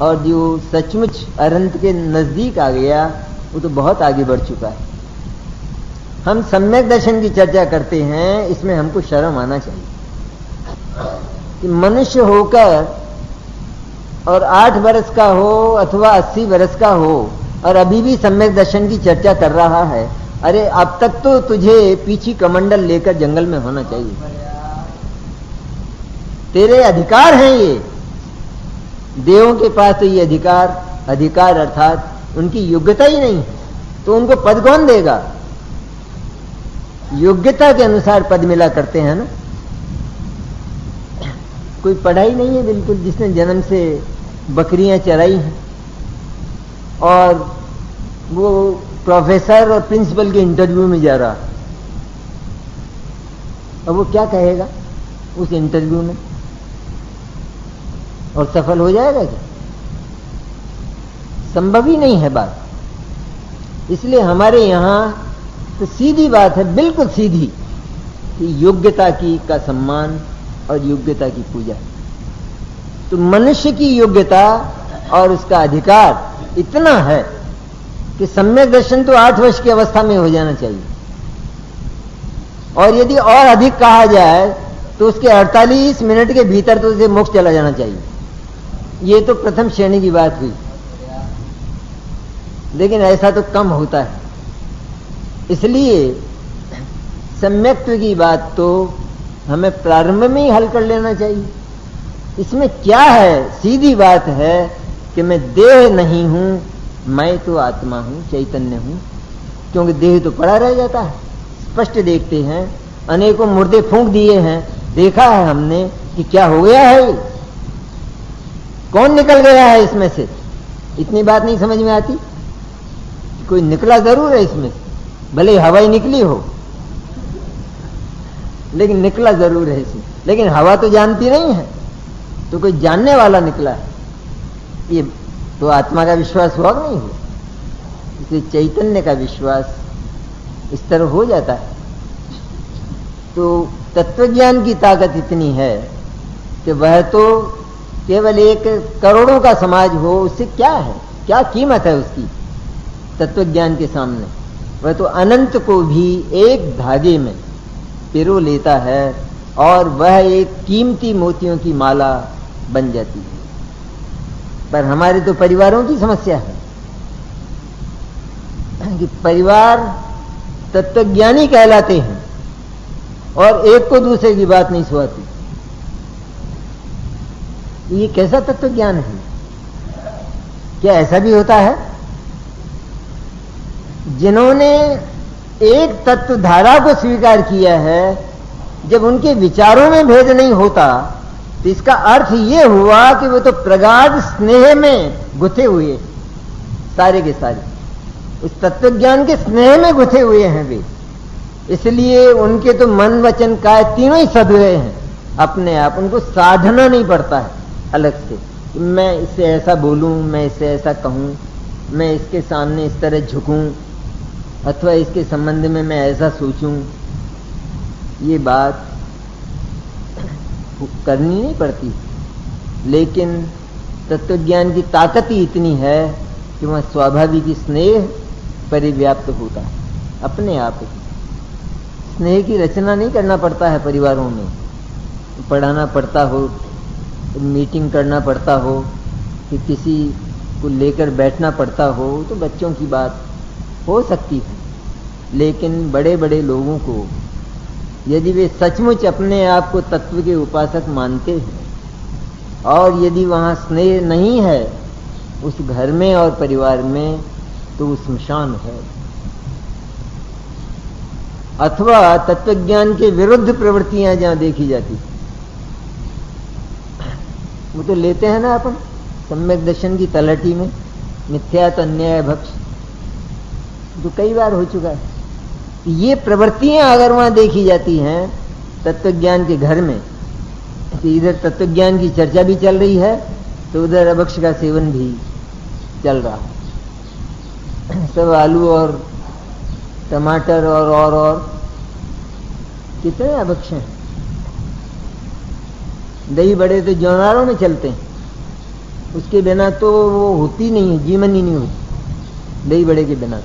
और जो सचमुच अनंत के नजदीक आ गया वो तो बहुत आगे बढ़ चुका है। हम सम्यक दर्शन की चर्चा करते हैं, इसमें हमको शर्म आना चाहिए कि मनुष्य होकर और 8 वर्ष का हो अथवा 80 वर्ष का हो और अभी भी सम्यक दर्शन की चर्चा कर रहा है। अरे अब तक तो तुझे पीछी कमंडल लेकर जंगल में होना चाहिए। तेरे अधिकार हैं ये। देवों के पास तो ये अधिकार अर्थात उनकी योग्यता ही नहीं है, तो उनको पद कौन देगा? योग्यता के अनुसार पद मिला करते हैं ना। कोई पढ़ाई नहीं है बिल्कुल, जिसने जन्म से बकरियां चराई हैं और वो प्रोफेसर और प्रिंसिपल के इंटरव्यू में जा रहा, अब वो क्या कहेगा उस इंटरव्यू में? और सफल हो जाएगा क्या? संभव ही नहीं है बात। इसलिए हमारे यहां तो सीधी बात है, बिल्कुल सीधी, कि योग्यता की का सम्मान और योग्यता की पूजा। तो मनुष्य की योग्यता और उसका अधिकार इतना है कि सम्यक दर्शन तो 8 वर्ष की अवस्था में हो जाना चाहिए, और यदि और अधिक कहा जाए तो उसके 48 मिनट के भीतर तो उसे मोक्ष चला जाना चाहिए। ये तो प्रथम श्रेणी की बात हुई, लेकिन ऐसा तो कम होता है। इसलिए सम्यक्त्व की बात तो हमें प्रारंभ में ही हल कर लेना चाहिए। इसमें क्या है? सीधी बात है कि मैं देह नहीं हूं, मैं तो आत्मा हूं, चैतन्य हूं। क्योंकि देह तो पड़ा रह जाता है। स्पष्ट देखते हैं, अनेकों मुर्दे फूंक दिए हैं, देखा है हमने कि क्या हो गया है, कौन निकल गया है इसमें से। इतनी बात नहीं समझ में आती? कोई निकला जरूर है इसमें, भले हवा ही निकली हो, लेकिन निकला जरूर है इसमें। लेकिन हवा तो जानती नहीं है, तो कोई जानने वाला निकला है। ये तो आत्मा का विश्वास हुआ नहीं हुआ। इसलिए चैतन्य का विश्वास इस तरह हो जाता है। तो तत्वज्ञान की ताकत इतनी है कि वह तो केवल एक करोड़ों का समाज हो, उससे क्या है, क्या कीमत है उसकी तत्वज्ञान के सामने। वह तो अनंत को भी एक धागे में पिरो लेता है और वह एक कीमती मोतियों की माला बन जाती है। पर हमारे तो परिवारों की समस्या है कि परिवार तत्वज्ञानी कहलाते हैं और एक को दूसरे की बात नहीं सुहाती। ये कैसा तत्वज्ञान है? क्या ऐसा भी होता है? जिन्होंने एक तत्व धारा को स्वीकार किया है, जब उनके विचारों में भेद नहीं होता, तो इसका अर्थ ये हुआ कि वो तो प्रगाढ़ स्नेह में गुथे हुए, सारे के सारे उस तत्वज्ञान के स्नेह में गुथे हुए हैं वे। इसलिए उनके तो मन वचन काय तीनों ही सद गए हैं अपने आप। उनको साधना नहीं पड़ता है अलग से, मैं इससे ऐसा बोलूं, मैं इससे ऐसा कहूं, मैं इसके सामने इस तरह झुकूं, अथवा इसके संबंध में मैं ऐसा सोचूं। ये बात करनी नहीं पड़ती। लेकिन तत्वज्ञान की ताकत ही इतनी है कि वह स्वाभाविक स्नेह परिव्याप्त होता है अपने आप ही। स्नेह की रचना नहीं करना पड़ता है परिवारों में, पढ़ाना पड़ता हो, मीटिंग करना पड़ता हो, कि किसी को लेकर बैठना पड़ता हो, तो बच्चों की बात हो सकती है। लेकिन बड़े बड़े लोगों को यदि वे सचमुच अपने आप को तत्व के उपासक मानते हैं और यदि वहाँ स्नेह नहीं है उस घर में और परिवार में, तो वो स्मशान है। अथवा तत्वज्ञान के विरुद्ध प्रवृत्तियां जहां देखी जाती, वो तो लेते हैं ना अपन सम्यक दर्शन की तलहटी में, मिथ्यात अन्याय भक्ष, जो कई बार हो चुका है। ये प्रवृत्तियां अगर वहां देखी जाती हैं तत्वज्ञान के घर में, कि इधर तत्वज्ञान की चर्चा भी चल रही है तो उधर अभक्ष का सेवन भी चल रहा है। सब आलू और टमाटर और कितने अभक्ष हैं। दही बड़े तो जौनारों में चलते हैं, उसके बिना तो वो होती नहीं है, जीवन ही नहीं होती दही बड़े के बिना।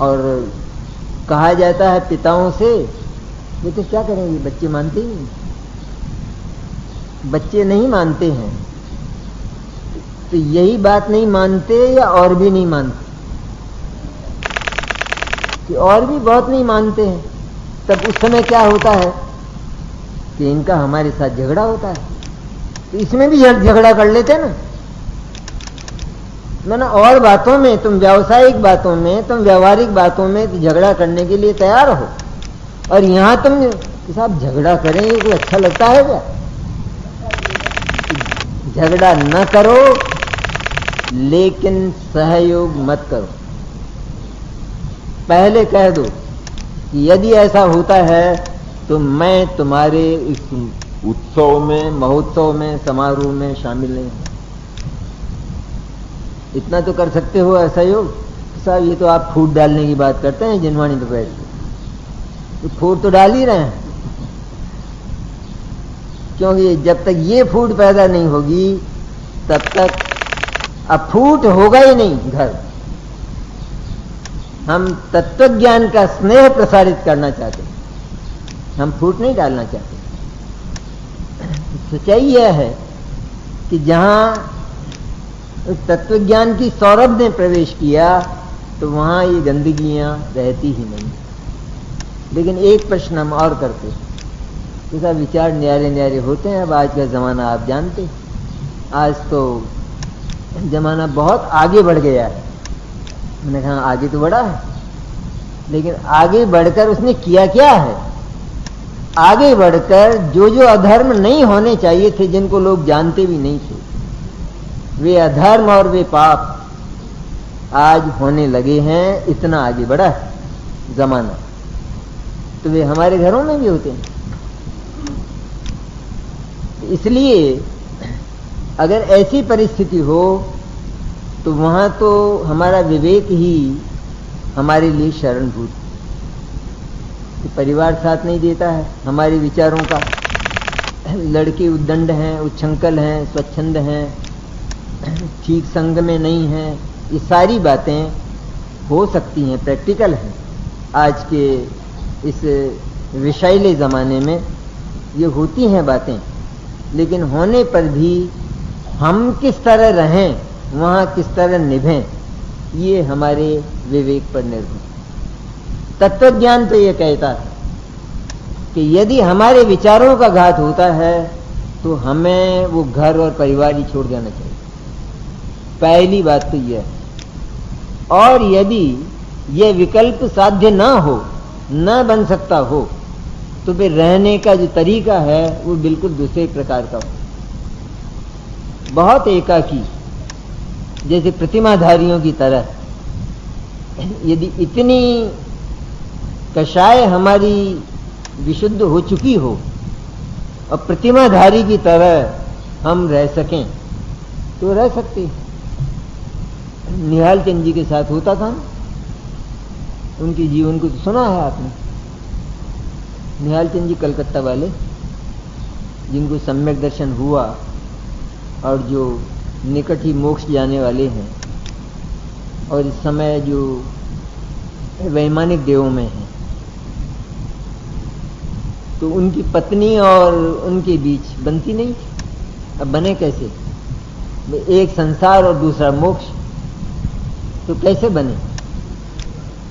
और कहा जाता है पिताओं से, ये तो क्या करेंगे, बच्चे मानते ही नहीं, बच्चे नहीं मानते हैं। तो यही बात नहीं मानते या और भी नहीं मानते, कि और भी बहुत नहीं मानते हैं। तब उस समय क्या होता है कि इनका हमारे साथ झगड़ा होता है, तो इसमें भी झगड़ा कर लेते ना। मैंने और बातों में, तुम व्यावसायिक बातों में, तुम व्यवहारिक बातों में तो झगड़ा करने के लिए तैयार हो, और यहां तुम साहब झगड़ा करेंगे कोई अच्छा लगता है क्या? झगड़ा न करो, लेकिन सहयोग मत करो। पहले कह दो कि यदि ऐसा होता है तो मैं तुम्हारे इस उत्सव में, महोत्सव में, समारोह में शामिल नहीं हूं। इतना तो कर सकते हो असहयोग। साहब ये तो आप फूट डालने की बात करते हैं जिनवाणी तो बैठ के, तो फूट तो डाल ही रहे हैं, क्योंकि जब तक ये फूट पैदा नहीं होगी तब तक अब फूट होगा ही नहीं घर। हम तत्वज्ञान का स्नेह प्रसारित करना चाहते हैं, हम फूट नहीं डालना चाहते। सच्चाई यह है कि जहां तत्वज्ञान की सौरभ ने प्रवेश किया तो वहां ये गंदगियां रहती ही नहीं। लेकिन एक प्रश्न हम और करते, जैसा विचार न्यारे न्यारे होते हैं। अब आज का जमाना आप जानते हैं, आज तो जमाना बहुत आगे बढ़ गया है। मैंने कहा आगे तो बढ़ा है, लेकिन आगे बढ़कर उसने किया क्या है? आगे बढ़कर जो जो अधर्म नहीं होने चाहिए थे, जिनको लोग जानते भी नहीं थे, वे अधर्म और वे पाप आज होने लगे हैं। इतना आगे बढ़ा है जमाना, तो वे हमारे घरों में भी होते हैं। इसलिए अगर ऐसी परिस्थिति हो तो वहां तो हमारा विवेक ही हमारे लिए शरणभूत। परिवार साथ नहीं देता है हमारे विचारों का, लड़के उद्दंड हैं, उच्छृंखल हैं, स्वच्छंद हैं, ठीक संग में नहीं हैं, ये सारी बातें हो सकती हैं, प्रैक्टिकल हैं। आज के इस विषैले ज़माने में ये होती हैं बातें, लेकिन होने पर भी हम किस तरह रहें, वहाँ किस तरह निभें, ये हमारे विवेक पर निर्भर। तत्वज्ञान तो ये कहता है कि यदि हमारे विचारों का घात होता है तो हमें वो घर और परिवार ही छोड़ देना चाहिए। पहली बात तो यह है। और यदि यह विकल्प साध्य ना हो, न बन सकता हो, तो फिर रहने का जो तरीका है वो बिल्कुल दूसरे प्रकार का हो। बहुत एकाकी, जैसे प्रतिमाधारियों की तरह। यदि इतनी कषाय हमारी विशुद्ध हो चुकी हो और प्रतिमाधारी की तरह हम रह सकें तो रह सकते हैं। निहाल चंद जी के साथ होता था ना, उनके जीवन को तो सुना है आपने। निहाल चंद जी कलकत्ता वाले, जिनको सम्यक दर्शन हुआ और जो निकट ही मोक्ष जाने वाले हैं, और इस समय जो वैमानिक देवों में हैं, तो उनकी पत्नी और उनके बीच बनती नहीं थी। अब बने कैसे? एक संसार और दूसरा मोक्ष, तो कैसे बने?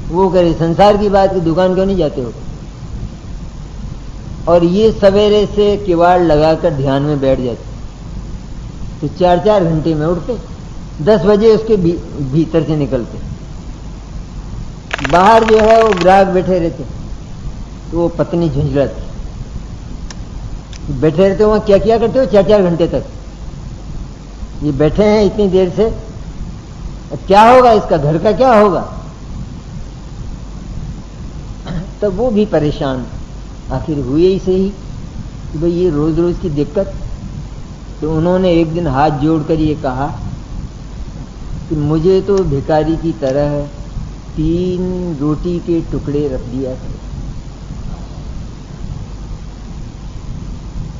वो करे संसार की बात की दुकान क्यों नहीं जाते हो? और ये सवेरे से किवाड़ लगाकर ध्यान में बैठ जाते, तो 4-4 घंटे में उठते, 10 बजे उसके भीतर से निकलते। बाहर जो है वो ग्राहक बैठे रहते, तो वो पत्नी झुंझलाती। बैठे रहते, वहां क्या किया करते हो 4-4 घंटे तक? ये बैठे हैं इतनी देर से, क्या होगा इसका, घर का क्या होगा? तब वो भी परेशान, आखिर हुए ही सही कि भाई ये रोज रोज की दिक्कत। तो उन्होंने एक दिन हाथ जोड़कर ये कहा कि मुझे तो भिखारी की तरह 3 रोटी के टुकड़े रख दिया था,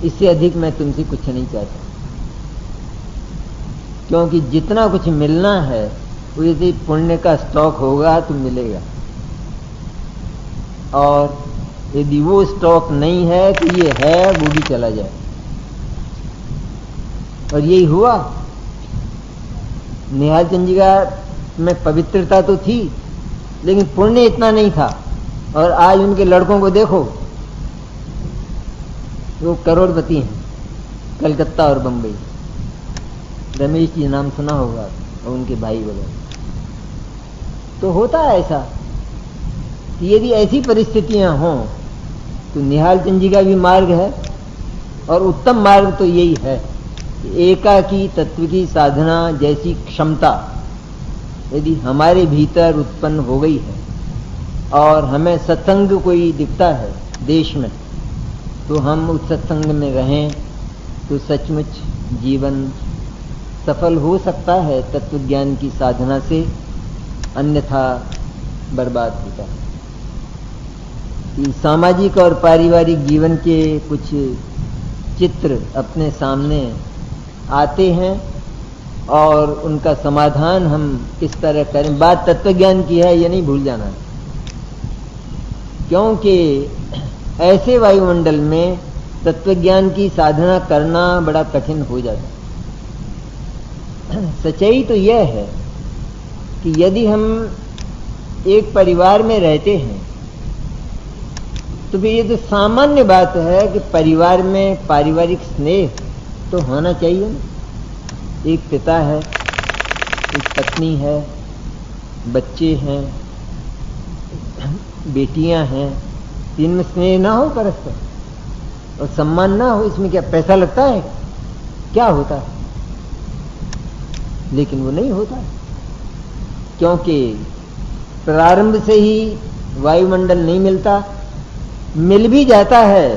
इससे अधिक मैं तुमसे कुछ नहीं चाहता। क्योंकि जितना कुछ मिलना है वो यदि पुण्य का स्टॉक होगा तो मिलेगा, और यदि वो स्टॉक नहीं है तो ये है वो भी चला जाए। और यही हुआ। निहाल चंद्रिका में पवित्रता तो थी लेकिन पुण्य इतना नहीं था। और आज उनके लड़कों को देखो, वो करोड़पति हैं, कलकत्ता और बंबई। रमेश जी नाम सुना होगा, और उनके भाई वगैरह। तो होता है ऐसा कि यदि ऐसी परिस्थितियां हों तो निहाल चंद्रिका भी मार्ग है, और उत्तम मार्ग तो यही है कि एकाकी तत्व की साधना जैसी क्षमता यदि हमारे भीतर उत्पन्न हो गई है और हमें सत्संग कोई दिखता है देश में, तो हम उस सत्संग में रहें तो सचमुच जीवन सफल हो सकता है तत्व ज्ञान की साधना से, अन्यथा बर्बाद होता है। सामाजिक और पारिवारिक जीवन के कुछ चित्र अपने सामने आते हैं और उनका समाधान हम किस तरह करें। बात तत्व ज्ञान की है, ये नहीं भूल जाना, क्योंकि ऐसे वायुमंडल में तत्व ज्ञान की साधना करना बड़ा कठिन हो जाता है। सच्चाई तो यह है कि यदि हम एक परिवार में रहते हैं तो फिर ये तो सामान्य बात है कि परिवार में पारिवारिक स्नेह तो होना चाहिए ना। एक पिता है, एक पत्नी है, बच्चे हैं, बेटियां हैं, इनमें स्नेह ना हो परस्पर और सम्मान ना हो, इसमें क्या पैसा लगता है? क्या होता है? लेकिन वो नहीं होता, क्योंकि प्रारंभ से ही वायुमंडल नहीं मिलता। मिल भी जाता है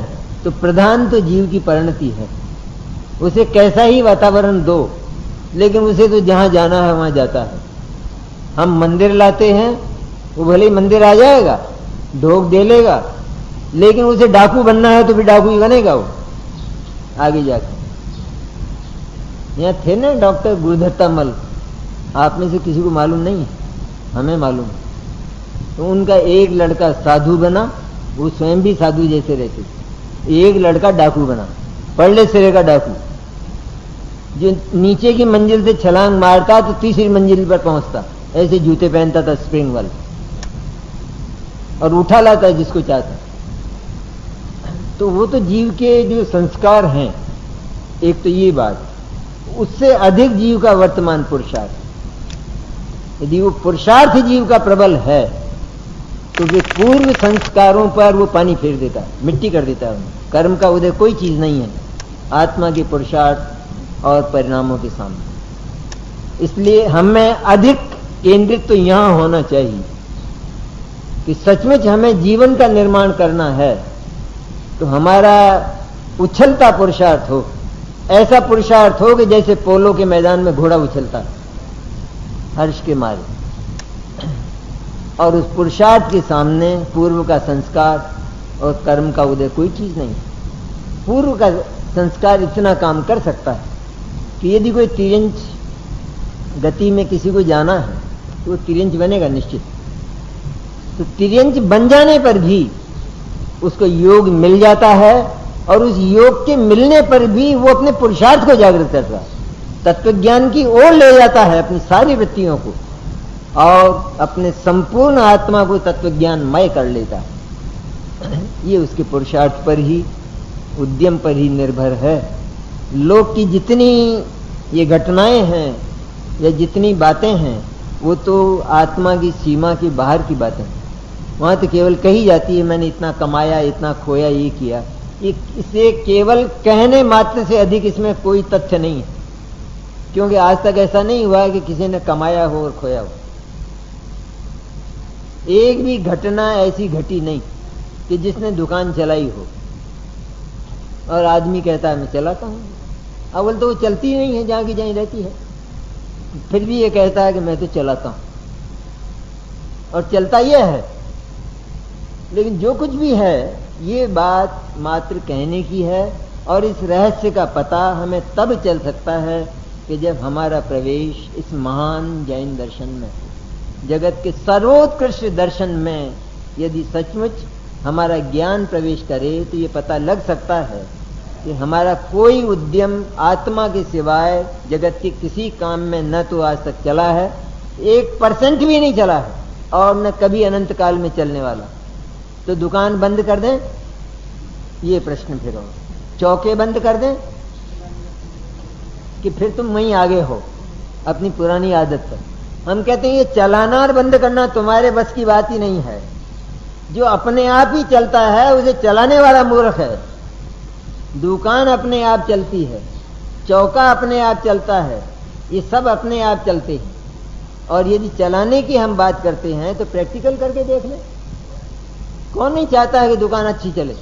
तो प्रधान तो जीव की परिणति है, उसे कैसा ही वातावरण दो, लेकिन उसे तो जहां जाना है वहां जाता है। हम मंदिर लाते हैं, वो भले ही मंदिर आ जाएगा, ढोक दे लेगा, लेकिन उसे डाकू बनना है तो फिर डाकू ही बनेगा वो आगे जाकर। यहाँ थे ना डॉक्टर गुरुदत्ता मल, आप में से किसी को मालूम नहीं है, हमें मालूम। तो उनका एक लड़का साधु बना, वो स्वयं भी साधु जैसे रहते थे। एक लड़का डाकू बना, पड़ले सिरे का डाकू, जो नीचे की मंजिल से छलांग मारता तो तीसरी मंजिल पर पहुंचता, ऐसे जूते पहनता था स्प्रिंग वाले, और उठा लाता जिसको चाहता। तो वो तो जीव के जो संस्कार हैं, एक तो ये बात, उससे अधिक जीव का वर्तमान पुरुषार्थ। यदि वो पुरुषार्थ जीव का प्रबल है तो वे पूर्व संस्कारों पर वो पानी फेर देता है, मिट्टी कर देता है। कर्म का उदय कोई चीज नहीं है आत्मा के पुरुषार्थ और परिणामों के सामने। इसलिए हमें अधिक केंद्रित तो यहां होना चाहिए कि सचमुच हमें जीवन का निर्माण करना है तो हमारा उछलता पुरुषार्थ हो, ऐसा पुरुषार्थ हो कि जैसे पोलो के मैदान में घोड़ा उछलता हर्ष के मारे, और उस पुरुषार्थ के सामने पूर्व का संस्कार और कर्म का उदय कोई चीज नहीं। पूर्व का संस्कार इतना काम कर सकता है कि यदि कोई तिरंच गति में किसी को जाना है तो वो तिरंच बनेगा निश्चित। तो तिरंच बन जाने पर भी उसको योग मिल जाता है, और उस योग के मिलने पर भी वो अपने पुरुषार्थ को जागृत करता है, तत्वज्ञान की ओर ले जाता है अपनी सारी वृत्तियों को, और अपने संपूर्ण आत्मा को तत्वज्ञानमय कर लेता है। ये उसके पुरुषार्थ पर ही, उद्यम पर ही निर्भर है। लोक की जितनी ये घटनाएं हैं या जितनी बातें हैं वो तो आत्मा की सीमा के बाहर की बातें हैं। वहां तो केवल कही जाती है मैंने इतना कमाया, इतना खोया, ये किया। इसे केवल कहने मात्र से अधिक इसमें कोई तथ्य नहीं है, क्योंकि आज तक ऐसा नहीं हुआ है कि किसी ने कमाया हो और खोया हो। एक भी घटना ऐसी घटी नहीं कि जिसने दुकान चलाई हो और आदमी कहता है मैं चलाता हूं। अव्वल तो वो चलती नहीं है, जहां की जहीं रहती है, फिर भी ये कहता है कि मैं तो चलाता हूं, और चलता यह है। लेकिन जो कुछ भी है ये बात मात्र कहने की है, और इस रहस्य का पता हमें तब चल सकता है कि जब हमारा प्रवेश इस महान जैन दर्शन में, जगत के सर्वोत्कृष्ट दर्शन में यदि सचमुच हमारा ज्ञान प्रवेश करे तो ये पता लग सकता है कि हमारा कोई उद्यम आत्मा के सिवाय जगत के किसी काम में न तो आज तक चला है, 1% भी नहीं चला है, और न कभी अनंत काल में चलने वाला। तो दुकान बंद कर दें, ये प्रश्न फिर हो। चौके बंद कर दें कि फिर तुम वहीं आगे हो अपनी पुरानी आदत पर। हम कहते हैं ये चलाना और बंद करना तुम्हारे बस की बात ही नहीं है। जो अपने आप ही चलता है उसे चलाने वाला मूर्ख है। दुकान अपने आप चलती है, चौका अपने आप चलता है, ये सब अपने आप चलते हैं। और यदि चलाने की हम बात करते हैं तो प्रैक्टिकल करके देख लें। कौन नहीं चाहता है कि दुकान अच्छी चले?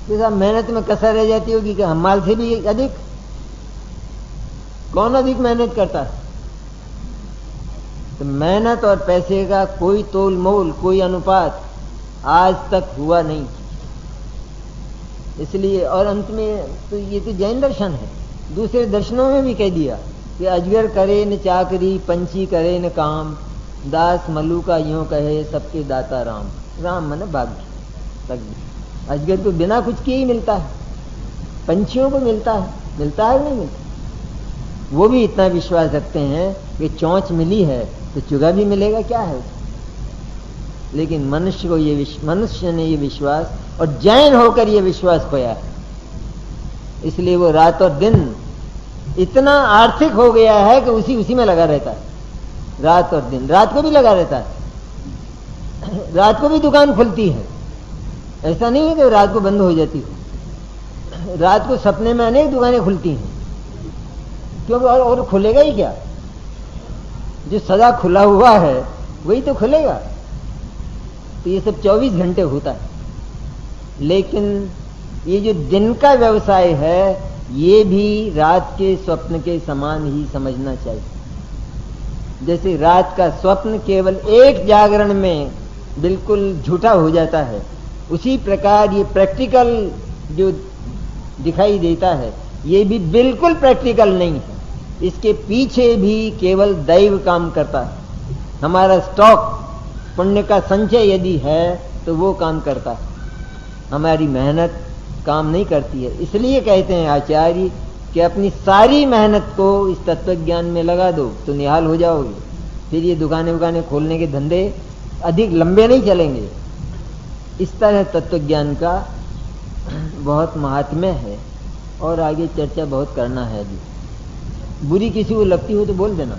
जैसा मेहनत में कसर रह जाती होगी कि हम माल से भी अधिक, कौन अधिक मेहनत करता है? तो मेहनत और पैसे का कोई तोल मोल, कोई अनुपात आज तक हुआ नहीं। इसलिए और अंत में तो ये तो जैन दर्शन है। दूसरे दर्शनों में भी कह दिया कि अजगर करे न चाकरी, पंछी करे न काम, दास मल्लू का यूं कहे सबके दाता राम। राम मन भाग्य। अजगर को बिना कुछ किए ही मिलता है, पंछियों को मिलता है नहीं मिलता? वो भी इतना विश्वास रखते हैं कि चोंच मिली है तो चुगा भी मिलेगा, क्या है? लेकिन मनुष्य ने ये विश्वास और जैन होकर ये विश्वास खोया है। इसलिए वो रात और दिन इतना आर्थिक हो गया है कि उसी में लगा रहता है, रात और दिन। रात को भी लगा रहता है, रात को भी दुकान खुलती है। ऐसा नहीं है कि रात को बंद हो जाती हो। रात को सपने में अनेक दुकानें खुलती हैं, क्योंकि और खुलेगा ही क्या? जो सदा खुला हुआ है वही तो खुलेगा। तो ये सब 24 घंटे होता है। लेकिन ये जो दिन का व्यवसाय है ये भी रात के स्वप्न के समान ही समझना चाहिए। जैसे रात का स्वप्न केवल एक जागरण में बिल्कुल झूठा हो जाता है, उसी प्रकार ये प्रैक्टिकल जो दिखाई देता है ये भी बिल्कुल प्रैक्टिकल नहीं है। इसके पीछे भी केवल दैव काम करता है। हमारा स्टॉक पुण्य का संचय यदि है तो वो काम करता है, हमारी मेहनत काम नहीं करती है। इसलिए कहते हैं आचार्य कि अपनी सारी मेहनत को इस तत्वज्ञान में लगा दो तो निहाल हो जाओगे। फिर ये दुकानें खोलने के धंधे अधिक लंबे नहीं चलेंगे। इस तरह तत्वज्ञान का बहुत महात्म्य है और आगे चर्चा बहुत करना है। अभी बुरी किसी को लगती हो तो बोल देना।